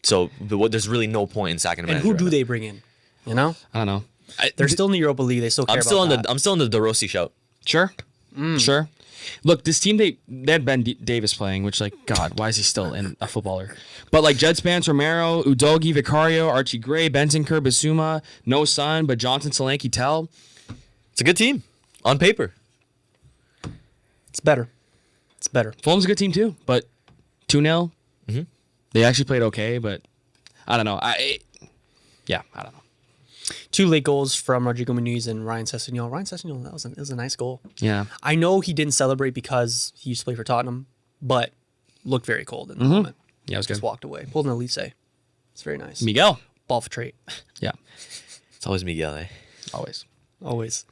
So there's really no point in sacking a And manager. who do right they bring in? You know, I don't know. they're still in the Europa League. They still care now. I'm still about on that. I'm still on the De Rossi shout. Sure. Sure. Look, this team, they had Ben Davis playing, which, like, God, why is he still a footballer? But, like, Jed Spence, Romero, Udogi, Vicario, Archie Gray, Bentancur, Basuma, no Son, but Johnson, Solanke, Tell. It's a good team on paper. It's better. It's better. Fulham's a good team, too, but 2-0. They actually played okay, but I don't know. I don't know. 2 late goals from Rodrigo Muniz and Ryan Sessegnon. Ryan Sessegnon, that was a nice goal. Yeah. I know he didn't celebrate because he used to play for Tottenham, but looked very cold in the moment. Yeah, it was good. Just walked away. Pulled an Elise. It's very nice. Miguel. Ball for trait. Yeah. It's always Miguel, eh? Always. Always.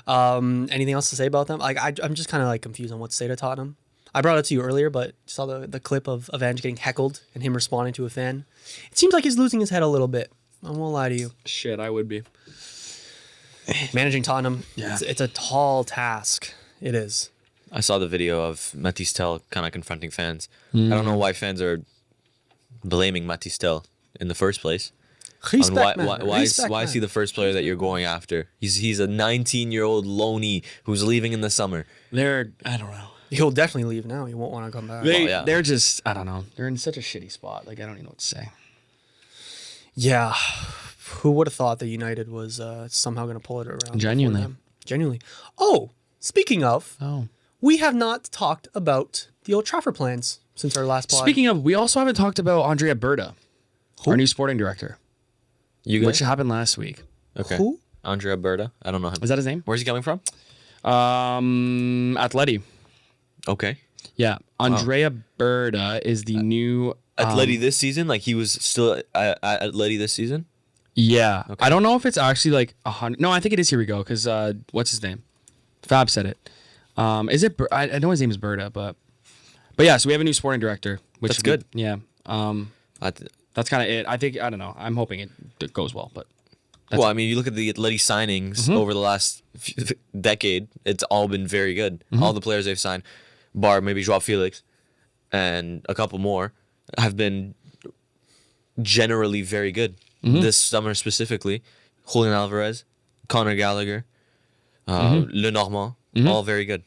Anything else to say about them? Like I'm just kind of like confused on what to say to Tottenham. I brought it to you earlier, but saw the clip of Ange getting heckled and him responding to a fan. It seems like he's losing his head a little bit. I won't lie to you. Shit, I would be. Managing Tottenham, Yeah. it's a tall task. It is. I saw the video of Matistel kind of confronting fans. I don't know why fans are blaming Matistel in the first place. Respect, And man. why Respect, is he man. the first player that you're going after? He's a 19-year-old loanee who's leaving in the summer. I don't know. He'll definitely leave now. He won't want to come back. yeah. They're just, I don't know. They're in such a shitty spot. Like, I don't even know what to say. Yeah. Who would have thought that United was somehow going to pull it around? Genuinely. before them? Genuinely. Oh, speaking of, Oh. we have not talked about the Old Trafford plans since our last pod. Speaking of, we also haven't talked about Andrea Berta, our new sporting director, You guys? which happened last week. Okay. Who? Andrea Berta. I don't know him. Is that his name? Where's he coming from? Atleti. Okay. Yeah. Andrea Berta is the new... Atleti this season? Like he was still at Atleti this season? Yeah. I don't know if it's actually like 100. No, I think it is. Here we go. Because what's his name? Fab said it. Is it? I know his name is Berta, but yeah. So we have a new sporting director, which That's is good. Yeah. That's kind of it. I think I don't know. I'm hoping it goes well, but Well, I mean, you look at the Atleti signings over the last decade, it's all been very good. All the players they've signed, bar maybe Joao Felix and a couple more, have been generally very good. This summer specifically, Julian Alvarez, Conor Gallagher, Lenormand, all very good.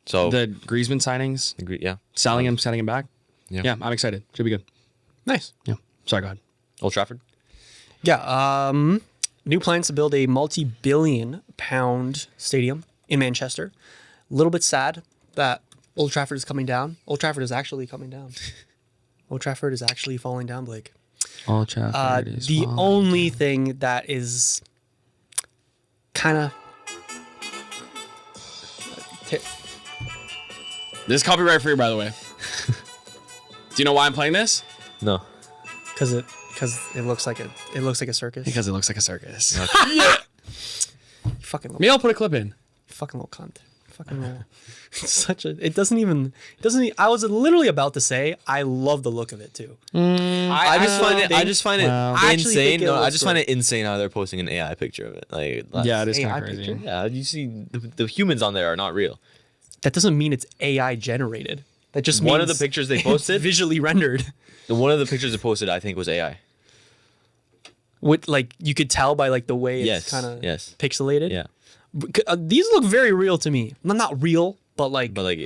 So, the Griezmann signings, yeah. selling him back. Yeah. Yeah, I'm excited. Should be good. Nice. Yeah. Sorry, go ahead. Old Trafford? Yeah. New plans to build a multi-billion-pound stadium in Manchester. A little bit sad that Old Trafford is coming down. Old Trafford is actually coming down. Old Trafford is actually falling down, Blake. All Trafford is The falling. only thing that is kind of This is copyright free, by the way. Do you know why I'm playing this? No. because it looks like a circus. Because it looks like a circus. You fucking little, Maybe I'll put a clip in. fucking little cunt. Fucking little. It doesn't even. I was literally about to say I love the look of it too. I just find it Well- I actually think insane. it No, I looks just find it insane how they're posting an AI picture of it. Like, Yeah, it is AI kind of crazy. picture? Yeah, you see the humans on there are not real. That doesn't mean it's AI generated. That just One means of the pictures they it's posted, visually rendered. one of the pictures they posted, I think was AI. With like you could tell by like the way Yes, it's kind of yes. pixelated. Yeah, These look very real to me. Not real, but like but like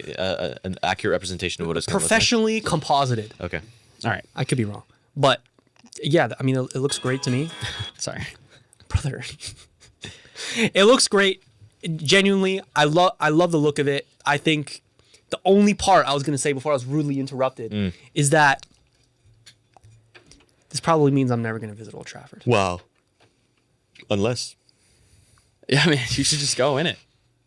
an accurate representation of what it's gonna look professionally composited. like. Okay. All right. I could be wrong, but yeah, I mean it looks great to me, Sorry. brother. It looks great. Genuinely, I love the look of it. I think the only part I was gonna say before I was rudely interrupted is that this probably means I'm never gonna visit Old Trafford. Wow. Unless. Yeah, I mean, you should just go in it.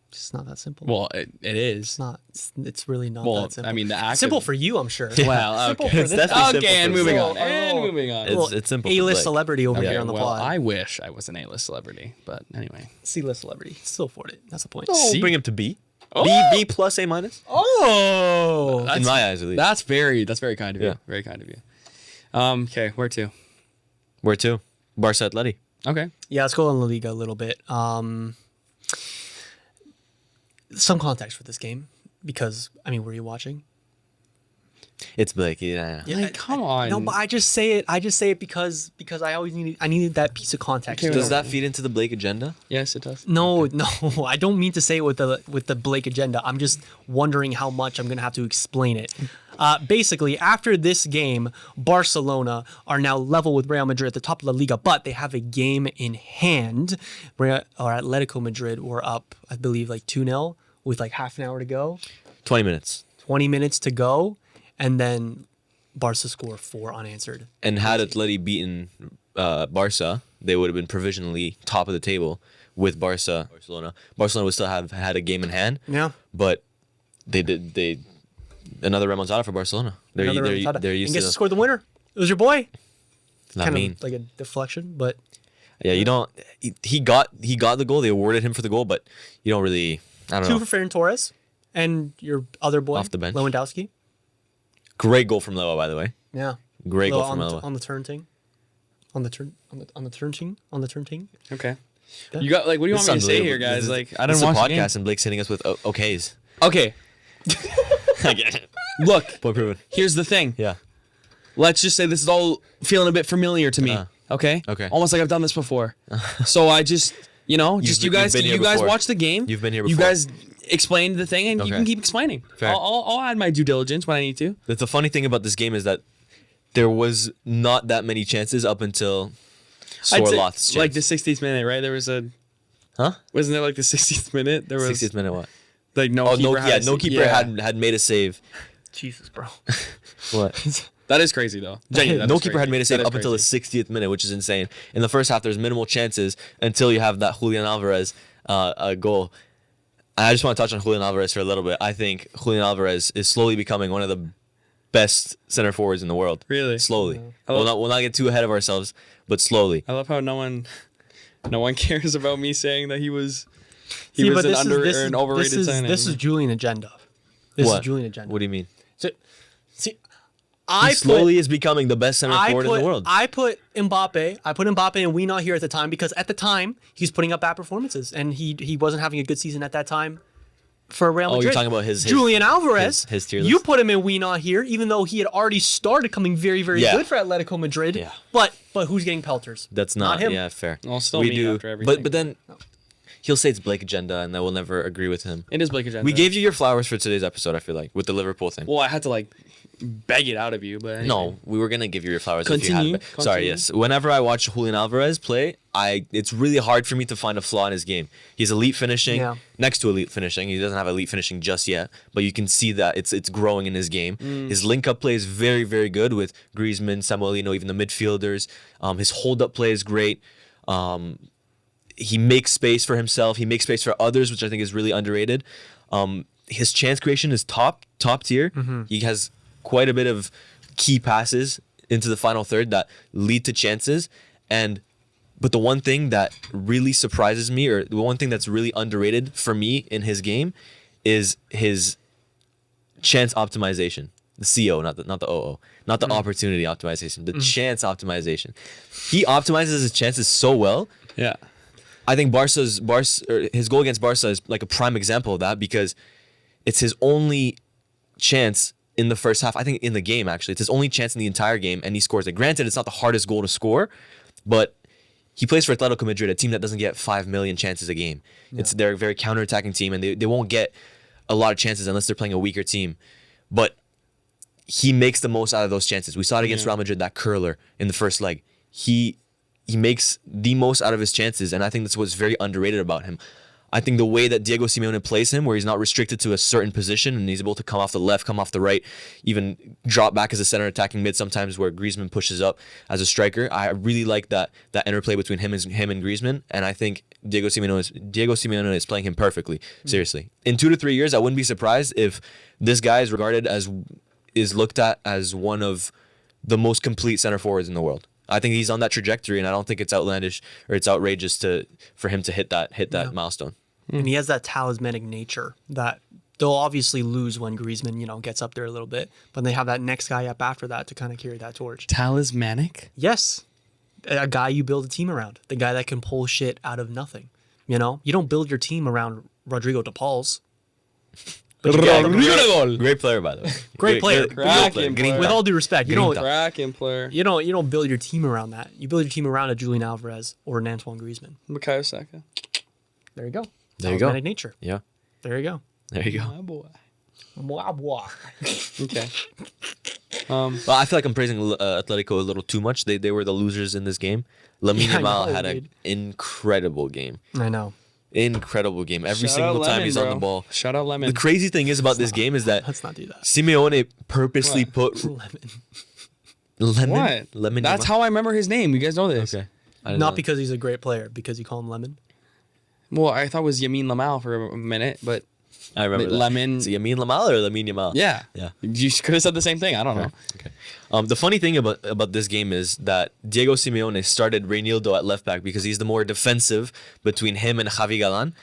It's just not that simple. Well, it is. It's not. It's really not Well, that simple. I mean, the act simple of- for you, I'm sure. Well, Simple okay. for It's this definitely guy. Okay, and simple for moving Blake. on. Our And little- moving on. It's simple. for A-list Blake. celebrity over Okay, here on the well, pod. I wish I was an A-list celebrity, but anyway. C-list celebrity. Still afford it. That's the point. See? Bring him to B. Oh! B plus A minus. Oh. In my eyes, at least. That's very kind of you. Yeah. Very kind of you. Okay, where to? Where to? Barca Atleti. Okay. Yeah, let's go on La Liga a little bit. Some context for this game because I mean, were you watching? It's Blake. Yeah. Like, come on. No, but I just say it because I always needed that piece of context. Okay, Does that feed into the Blake agenda? Yes, it does. No, I don't mean to say it with the Blake agenda. I'm just wondering how much I'm gonna have to explain it. Basically, after this game, Barcelona are now level with Real Madrid at the top of La Liga, but they have a game in hand. Atletico Madrid were up, I believe, like 2-0 with like half an hour to go, 20 minutes. 20 minutes to go, and then Barca score 4 unanswered. And had Atleti beaten Barca, they would have been provisionally top of the table with Barcelona. Barcelona would still have had a game in hand. Yeah. But they another remontada for Barcelona. They're Another remontada. used and to guess who scored the winner? It was your boy. not Kind mean. of like a deflection, but Yeah, you don't. He got the goal. They awarded him for the goal, but you don't really. I don't 2 know. for Ferran Torres and your other boy Off the bench. Lewandowski. Great goal from Lewa, by the way. Yeah. Great goal Little from on Lewa. the, on the turn ting. On the turn ting. Okay. Yeah. You got like, what do you This want me is to say unbelievable. here, guys? This is- Like, I this didn't is watch a the game. podcast and Blake's hitting us with okays. Okay. Look, Point proven. here's the thing. Yeah. Let's just say this is all feeling a bit familiar to me. Okay. Okay. Almost like I've done this before. So I just, you guys been here before. watch the game. You've been here You before. guys explained the thing, and you Okay. can keep explaining. Fair. I'll add my due diligence when I need to. The funny thing about this game is that there was not that many chances up until I'd say, Sorloth's chance. like the 60th minute, right? There was a. Huh? Wasn't there like the 60th minute? There was 60th minute what? like no Oh, keeper. no keeper had made a save. Jesus, bro. What? That is crazy though. Genuinely, that No is keeper crazy. had made a save That is up until the crazy. 60th minute, which is insane. In the first half, there's minimal chances until you have that Julian Alvarez goal. I just want to touch on Julian Alvarez for a little bit. I think Julian Alvarez is slowly becoming one of the best center forwards in the world. Really? Slowly. I We'll not get too ahead of ourselves, but slowly. I love how no one cares about me saying that he was See, an but an overrated signing. This is Julian agenda. This is Julian agenda. What do you mean? So, see, He slowly is becoming the best center forward in the world. I put Mbappe and we not here at the time because at the time he was putting up bad performances and he wasn't having a good season at that time for Real Madrid. you're talking about his Julian Alvarez. his tier You list? put him in we not here, even though he had already started coming very very Yeah. good for Atletico Madrid. Yeah. But who's getting pelters? That's not him. Yeah, fair. Well, still me after everything. But then he'll say it's Blake agenda, and I will never agree with him. It is Blake agenda. We gave you your flowers for today's episode. I feel like with the Liverpool thing. Well, I had to like beg it out of you, but anyway. No, we were gonna give you your flowers Continue, if you had. Sorry, continue. yes. Whenever I watch Julian Alvarez play, it's really hard for me to find a flaw in his game. He's elite finishing, Yeah. next to elite finishing. He doesn't have elite finishing just yet, but you can see that it's growing in his game. His link up play is very very good with Griezmann, Samuelino, even the midfielders. His hold up play is great. He makes space for himself. He makes space for others, which I think is really underrated. His chance creation is top tier. He has quite a bit of key passes into the final third that lead to chances. But the one thing that really surprises me, or the one thing that's really underrated for me in his game, is his chance optimization. The CO, not the OO, not the opportunity optimization. The chance optimization. He optimizes his chances so well. Yeah. I think his goal against Barca is like a prime example of that because it's his only chance in the first half. I think in the game, actually. It's his only chance in the entire game, and he scores it. Granted, it's not the hardest goal to score, but he plays for Atletico Madrid, a team that doesn't get 5 million chances a game. They're a very counterattacking team, and they won't get a lot of chances unless they're playing a weaker team. But he makes the most out of those chances. We saw it against Real Madrid, that curler in the first leg. He makes the most out of his chances, and I think that's what's very underrated about him. I think the way that Diego Simeone plays him, where he's not restricted to a certain position and he's able to come off the left, come off the right, even drop back as a center attacking mid sometimes where Griezmann pushes up as a striker. I really like that interplay between him and Griezmann, and I think Diego Simeone is playing him perfectly. Seriously. In 2 to 3 years, I wouldn't be surprised if this guy is looked at as one of the most complete center forwards in the world. I think he's on that trajectory, and I don't think it's outlandish or it's outrageous for him to hit that milestone. And he has that talismanic nature that they'll obviously lose when Griezmann, gets up there a little bit, but they have that next guy up after that to kind of carry that torch. Talismanic? Yes. A guy you build a team around. The guy that can pull shit out of nothing. You don't build your team around Rodrigo de Paul's. Great player, by the way. Great player. Cracking player. With all due respect, you don't Cracking player. build your team around that. You build your team around a Julian Alvarez or an Antoine Griezmann. Bukayo Saka. There you go. There you go. Talismanic nature. Yeah. There you go. There you go. My boy. Blah, blah. Okay. Well, I feel like I'm praising Atletico a little too much. They were the losers in this game. Lamine Yeah, I Yamal know, had an dude. incredible game. I know. Incredible game. Every Shout single out time Lemon, he's bro. on the ball. Shout out Lemon. The crazy thing is about this game is that Let's not do that. Simeone purposely put Lemon. Lemon. What? Lemon. That's Yamal? how I remember his name. You guys know this. Okay. I didn't Not know. because he's a great player, because you call him Lemon. Well, I thought it was Yamin Lamal for a minute, but I remember that. Lemon. Is it Yamin Lamal or Lamine Yamal? Yeah. Yeah. You could have said the same thing. I don't know. Okay. The funny thing about this game is that Diego Simeone started Reinildo at left back because he's the more defensive between him and Javi Galan.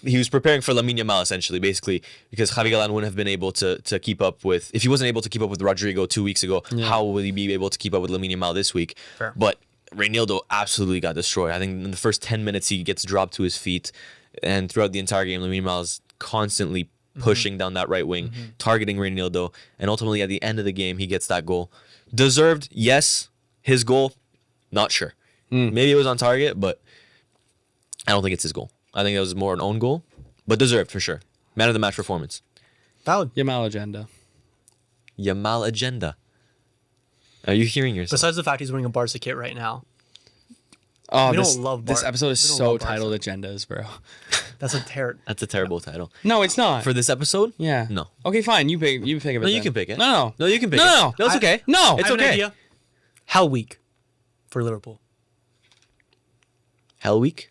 He was preparing for Lamine Yamal essentially, basically, because Javi Galan wouldn't have been able to keep up with, if he wasn't able to keep up with Rodrigo 2 weeks ago, how will he be able to keep up with Lamine Yamal this week? Fair. But Reinildo absolutely got destroyed. I think in the first 10 minutes he gets dropped to his feet, and throughout the entire game, Lamine Yamal is constantly pushing down that right wing, targeting Reinildo, and ultimately at the end of the game, he gets that goal. Deserved, yes. His goal, not sure. Maybe it was on target, but I don't think it's his goal. I think it was more an own goal, but deserved for sure. Man of the match performance. Valid. Yamal agenda. Yamal agenda. Are you hearing yourself? Besides the fact he's wearing a Barca kit right now. Oh, We this, don't love this Bar- episode is we don't so love Barca. titled agendas, bro. That's a That's a terrible title. No, it's not. For this episode? yeah. No. Okay, fine. You pick it. No, you can pick it. No. No, you can pick it. No. No, it's okay. No. It's I have an okay. idea. Hell week for Liverpool. Hell week?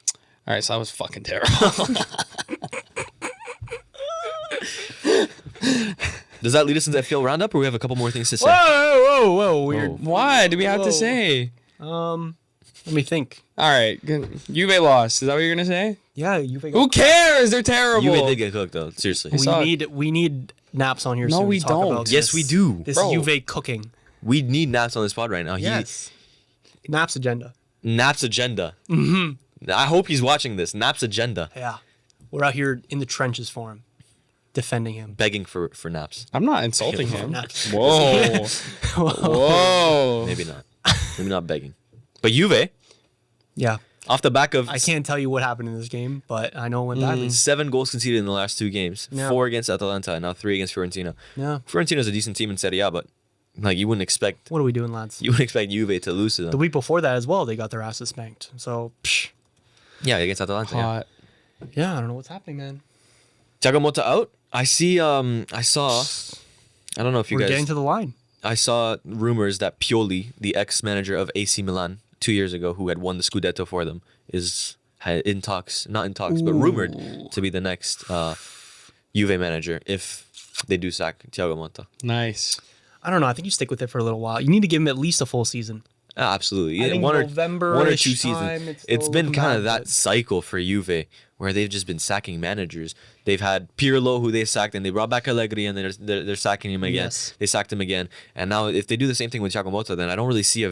All right, so that was fucking terrible. Does that lead us into FPL roundup, or we have a couple more things to say? Whoa. Weird. Why do we have Whoa. to say? Let me think. All right, Juve lost. Is that what you're gonna say? Yeah, you Who cares? They're terrible. Juve did get cooked, though. Seriously. saw we need naps on here. No, soon we to talk don't. about Yes, this- we do. This Bro. Juve cooking. We need Naps on this pod right now. Yes. Naps agenda. Naps agenda. Mm-hmm. I hope he's watching this. Naps agenda. Yeah. We're out here in the trenches for him, defending him. Begging for Naps. I'm not insulting him. Naps. Whoa. Whoa. Maybe not. Maybe not begging. But Juve, Yeah. off the back of I can't tell you what happened in this game, but I know it went badly. 7 goals conceded in the last 2 games. Yeah. 4 against Atalanta and now 3 against Fiorentina. Yeah. Fiorentina's a decent team in Serie A, but like you wouldn't expect What are we doing, lads? Juve to lose to them. The week before that as well, they got their asses spanked. So, Yeah, against Atalanta. Yeah. Hot. yeah, I don't know what's happening, man. Thiago Motta out. I saw. I don't know if you We're guys. getting to the line. I saw rumors that Pioli, the ex-manager of AC Milan 2 years ago, who had won the Scudetto for them, is in talks, not in talks, but rumored to be the next Juve manager if they do sack Thiago Motta. Nice. I don't know. I think you stick with it for a little while. You need to give him at least a full season. Absolutely. I Yeah, think one or November-ish 2 seasons. time, it's It's still been looking kind of bad, that but- cycle for Juve where they've just been sacking managers. They've had Pirlo, who they sacked, and they brought back Allegri, and they're sacking him again. Yes. They sacked him again. And now if they do the same thing with Thiago Motta, then I don't really see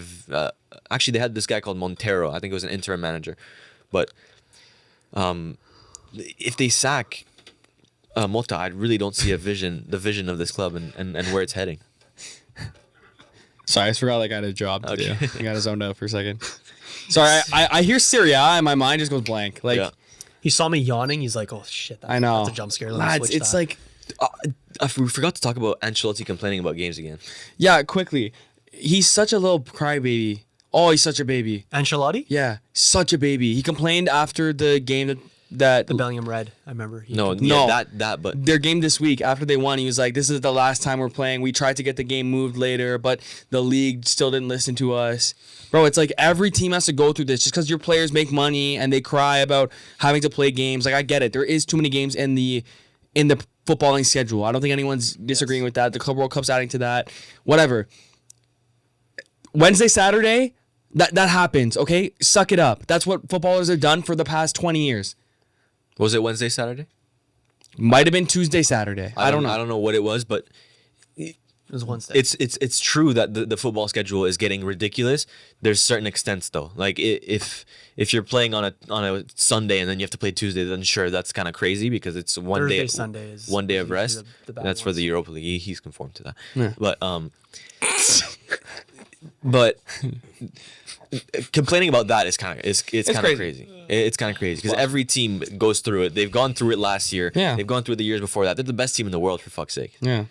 actually, they had this guy called Montero. I think it was an interim manager. But if they sack Motta, I really don't see the vision of this club and where it's heading. Sorry, I just forgot like I had a job to Okay. do. I got zoned out for a second. Sorry, I hear Serie A and my mind just goes blank. Like, Yeah. He saw me yawning. He's like, "Oh shit, I know. That's a jump scare." Let me Lads, switch it's that. like, We forgot to talk about Ancelotti complaining about games again. yeah, quickly. He's such a little crybaby. Oh, he's such a baby. Ancelotti, Yeah, such a baby. He complained after the game that the Bellingham Red. I remember. No, No. yeah, that, but their game this week after they won, he was like, "This is the last time we're playing. We tried to get the game moved later, but the league still didn't listen to us." Bro, it's like every team has to go through this just because your players make money and they cry about having to play games. Like, I get it. There is too many games in the footballing schedule. I don't think anyone's disagreeing with that. The Club World Cup's adding to that. Whatever. Wednesday, Saturday, that happens. Okay, suck it up. That's what footballers have done for the past 20 years. was it Wednesday, Saturday? Might have been Tuesday, Saturday. I don't know. I don't know what it was, but It was Wednesday. it's true that the football schedule is getting ridiculous. There's certain extents though. Like if you're playing on a Sunday and then you have to play Tuesday, then sure, that's kind of crazy because it's Thursday, Sunday is one day of usually rest. the bad That's for ones. the Europa League. He's conformed to that. Yeah. But complaining about that is kind of it's kind of crazy. crazy. It's kind of crazy because every team goes through it. They've gone through it last year. Yeah. They've gone through it the years before that. They're the best team in the world for fuck's sake. Yeah.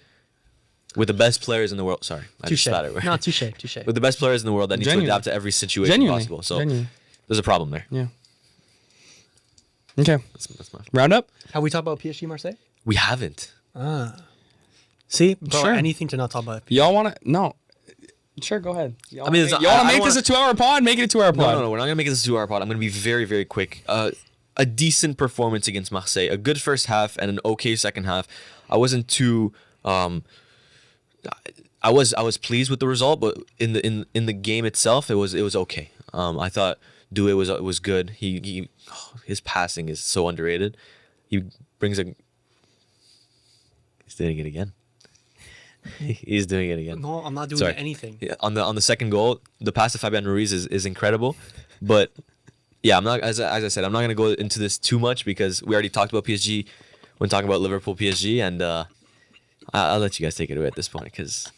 With the best players in the world. Sorry, I just Touche. spat it. No, touche. With the best players in the world that need Genuinely. to adapt to every situation Genuinely. possible. So Genuinely. there's a problem there. Yeah. Okay. That's my Round up? Have we talked about PSG Marseille? We haven't. See, bro, Sure. anything to not talk about. Y'all want to? No. Sure, go ahead. Y'all I mean, want it's- to I make don't this a 2-hour pod? Make it a 2-hour pod. No, we're not gonna make this a 2-hour pod. I'm gonna be very, very quick. A decent performance against Marseille, a good first half and an okay second half. I wasn't too. I was pleased with the result, but in the game itself, it was okay. I thought Doué was good. His passing is so underrated. He brings a. He's doing it again. He's doing it again. No, I'm not doing Sorry. anything. Yeah, on the second goal, the pass to Fabian Ruiz is incredible, but yeah, I'm not as I said, I'm not gonna go into this too much because we already talked about PSG. when talking about Liverpool PSG, and I'll let you guys take it away at this point because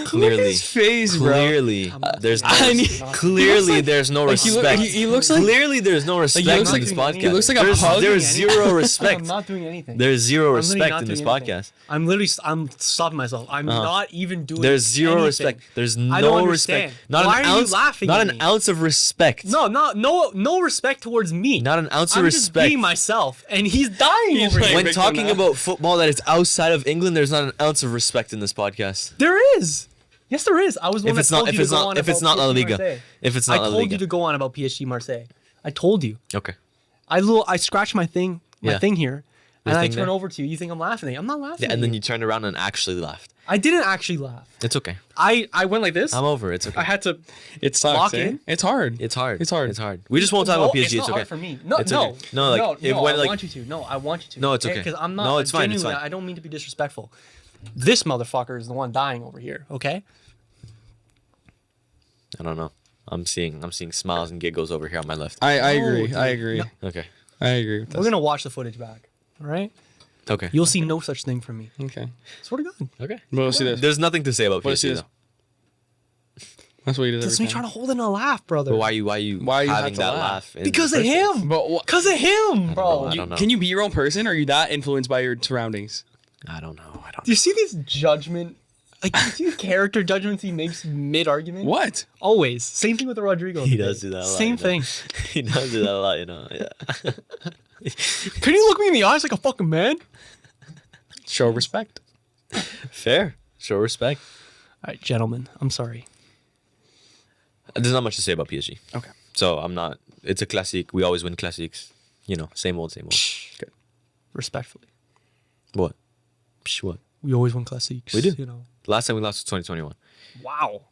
clearly, his face, bro. clearly, there's I need- clearly there's no Like, respect. he looks like Clearly, there's no respect looks in like- this he podcast. looks like a there's, pug. there's zero I'm respect. not doing anything. There's zero I'm literally respect not in this doing anything. podcast. I'm stopping myself. I'm not even doing. There's zero anything. respect. There's I don't no understand. respect. Not Why an are you ounce. laughing Not at an me? ounce of respect. No respect towards me. Not an ounce of I'm just respect. being myself, and he's dying over like- here. When Victim talking now. about football that is outside of England, there's not an ounce of respect in this podcast. There is. Yes, there is. I was the one If that it's told not, if you it's to go not, on if it's about not La PSG Liga, Marseille. if it's I not La told Liga, you to go on about PSG Marseille. I told you. okay. I scratched my thing Yeah. here, and I thing turn there? over to you. You think I'm laughing at you. I'm not laughing. Yeah, at and then you. you turned around and actually laughed. I didn't actually laugh. It's okay. I went like this. I'm over. It's okay. I had to. it sucks. Lock eh? in? It's hard. It's hard. It's hard. It's hard. We just won't talk No, about PSG. It's not okay. hard for me. No, It's no, okay. No, like, if no, when, I like- want you to. No, I want you to. No, it's okay. Because I'm not. No, it's fine, it's genuinely, fine. I don't mean to be disrespectful. This motherfucker is the one dying over here. Okay. I don't know. I'm seeing smiles and giggles over here on my left. I No, agree. dude. I agree. No. Okay. I agree with We're this. gonna watch the footage back. All right. Okay. You'll see no such thing from me. Okay. Swear to God. Okay. We'll see this. There's nothing to say about Let's see PSG this. though. That's what he does. That's every me time. trying to hold in a laugh, brother. But why you you have having to that laugh? laugh? in Because the of first place? him. But what? Because of him, bro. I don't know. Can you be your own person? Or are you that influenced by your surroundings? I don't know. Do you see this judgment? Like, do you see the character judgments he makes mid-argument? What? Always. Same thing with the Rodrigo. He debate. does do that a lot, Same you know. thing. He does do that a lot, you know. Yeah. Can you look me in the eyes like a fucking man? Show respect. Fair. Show respect. All right, gentlemen. I'm sorry. There's not much to say about PSG. Okay. So I'm not. It's a classic. We always win classics. You know, same old, same old. Good. Respectfully. What? Psh, what? We always win classiques. We do. You know. Last time we lost was 2021. Wow.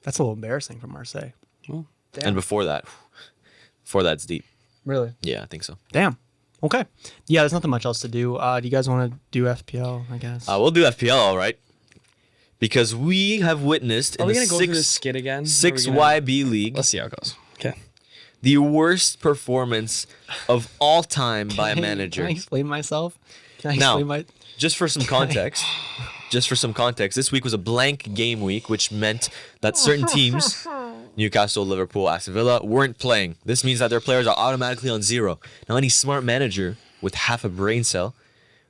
That's a little embarrassing for Marseille. Well, Damn. And before that's deep. Really? Yeah, I think so. Damn. Okay. Yeah, there's nothing much else to do. Do you guys want to do FPL, I guess? We'll do FPL, all right. Because we have witnessed are in we the gonna go through this skit again? Are we gonna- 6YB League Let's see how it goes. Okay. the worst performance of all time by a Can manager. I explain myself? Can I Now, explain my... Just for some context, this week was a blank game week, which meant that certain teams, Newcastle, Liverpool, Aston Villa, weren't playing. This means that their players are automatically on zero. Now, any smart manager with half a brain cell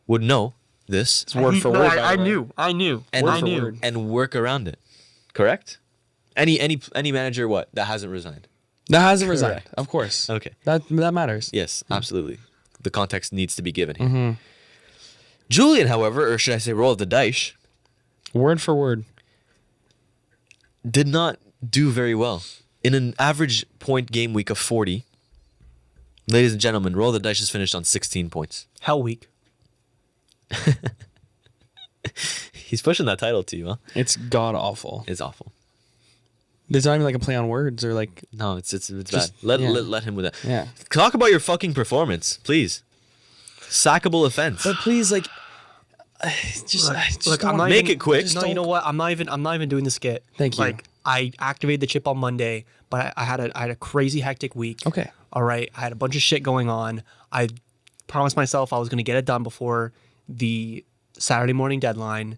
would know this It's word for word. by I the way. knew. and, Word for word. and work around it. Correct? Any manager that hasn't resigned. That hasn't resigned. Correct. Of course. Okay. That matters. Yes, absolutely. The context needs to be given here. Julian, however, or should I say roll of the dice, Word for word. did not do very well. In an average point game week of 40, ladies and gentlemen, roll of the dice is finished on 16 points. Hell week. He's pushing that title to you, huh? It's god awful. It's awful. There's not even like a play on words or like. No, it's Just- bad. yeah. Let him with that. Yeah. Talk about your fucking performance, please. Sackable offense. But please, like, just Look, don't I'm not make even, it quick. No, you know what? I'm not even doing the skit. Thank you. Like, I activated the chip on Monday, but I had a crazy hectic week. Okay. All right. I had a bunch of shit going on. I promised myself I was going to get it done before the Saturday morning deadline.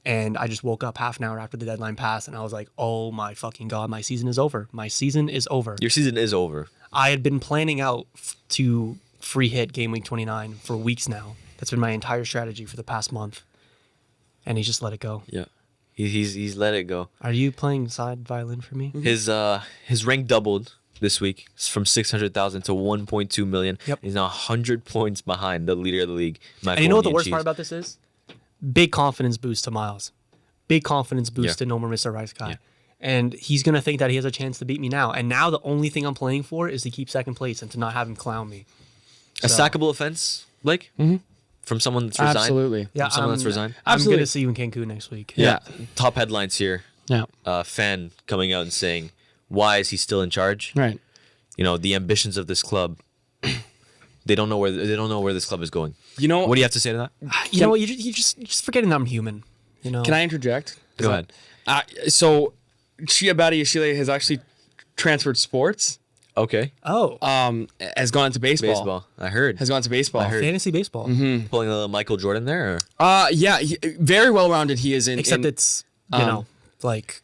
And I just woke up half an hour after the deadline passed, and I was like, oh my fucking God, my season is over. My season is over. Your season is over. I had been planning out to free hit game week 29 for weeks now. That's been my entire strategy for the past month. And he just let it go. Yeah. He's let it go. Are you playing side violin for me? His rank doubled this week. It's from 600,000 to 1.2 million. Yep. He's now 100 points behind the leader of the league. And you know what the worst part about this is? Big confidence boost to Miles. Big confidence boost Yeah. to No More Mr. Rice Guy. Yeah. And he's going to think that he has a chance to beat me now. And now the only thing I'm playing for is to keep second place and to not have him clown me. A So- sackable offense, Blake? From someone that's resigned? Absolutely. Yeah, From someone that's resigned? I'm Absolutely. going to see you in Cancun next week. Yeah. Top headlines here. Yeah. Fan coming out and saying, why is he still in charge? Right. You know, the ambitions of this club. They don't know where this club is going. You know What do you have to say to that? You know what? You're just forgetting that I'm human. You know? Can I interject? Go ahead. So, Chia Badi Yashile has actually transferred sports. Okay. Oh, has gone to baseball. Baseball. I heard. Has gone to baseball. fantasy baseball. Pulling a little Michael Jordan there. Or? Yeah, very well rounded he is in. Except it's, you know, like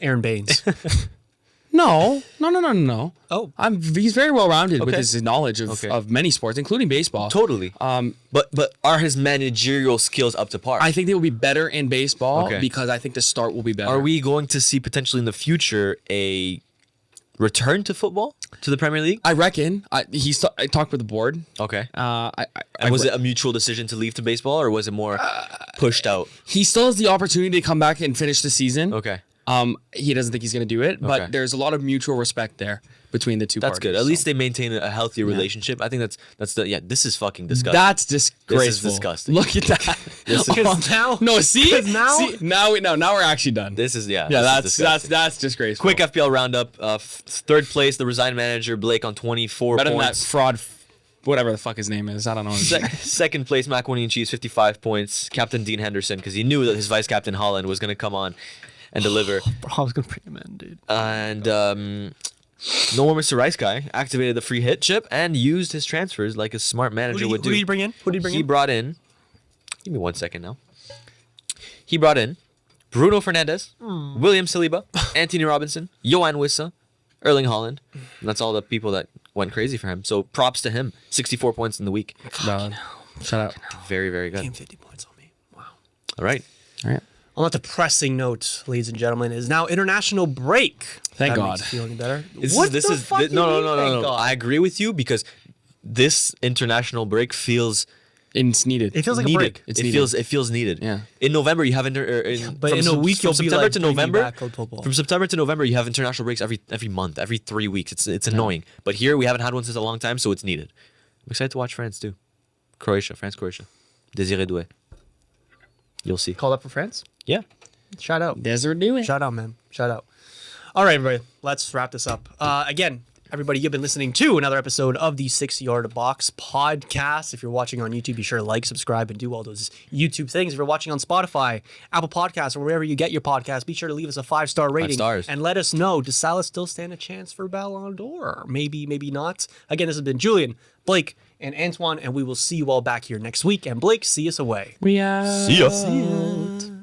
Aaron Baines. No. Oh. He's very well rounded with Okay. his knowledge of many sports, including baseball. Totally. But are his managerial skills up to par? I think they will be better in baseball Okay. because I think the start will be better. Are we going to see potentially in the future a return to football, to the Premier League? I reckon. I talked with the board. Okay. And Was it a mutual decision to leave to baseball, or was it more pushed out? He still has the opportunity to come back and finish the season. Okay. He doesn't think he's going to do it, but Okay. there's a lot of mutual respect there between the two That's parties. good. At so. least they maintain a healthy relationship. I think that's the This is fucking disgusting. That's disgraceful. disgusting. Look at that. Because now, No, see, 'cause now- now we're actually done. This is yeah, this is disgusting. that's disgraceful. Quick FPL roundup. Third place, the resigned manager Blake on 24 better than that points. fraud, whatever the fuck his name is. I don't know. Second place, Macaroni and Cheese, 55 points. Captain Dean Henderson, because he knew that his vice captain Holland was going to come on and deliver. Bro, I was gonna bring him in, dude. And no more Mr. Rice Guy activated the free hit chip and used his transfers like a smart manager would do. Who did he bring in? He brought in. Give me 1 second now. He brought in Bruno Fernandes, William Saliba, Anthony Robinson, Johan Wissa, Erling Haaland. And that's all the people that went crazy for him. So props to him. 64 points in the week. Shout out. Very, very good. Came 50 points on me. Wow. All right. All right. On that depressing note, ladies and gentlemen, is now international break. Thank That God. makes you feeling better. This What is the fuck you no. mean, thank God? I agree with you because this international break feels It's needed. It feels like a needed. break. It's it needed. feels needed. Yeah. In November you have But in a week you'll be September like, to bring me November. back old football. From September to November you have international breaks every month, every 3 weeks. It's annoying. But here we haven't had one since a long time, so it's needed. I'm excited to watch France too. France, Croatia. Désiré Doué. You'll see. Called up for France? Yeah. Shout out. Desert do it. Shout out, man. Shout out. All right, everybody. Let's wrap this up. Again, everybody, you've been listening to another episode of the 6 Box podcast. If you're watching on YouTube, be sure to like, subscribe, and do all those YouTube things. If you're watching on Spotify, Apple Podcasts, or wherever you get your podcast, be sure to leave us a 5-star rating. 5 stars. And let us know, does Salah still stand a chance for Ballon d'Or? Maybe, maybe not. Again, this has been Julian, Blake, and Antoine, and we will see you all back here next week. And Blake, see us away. We are. See ya. See ya.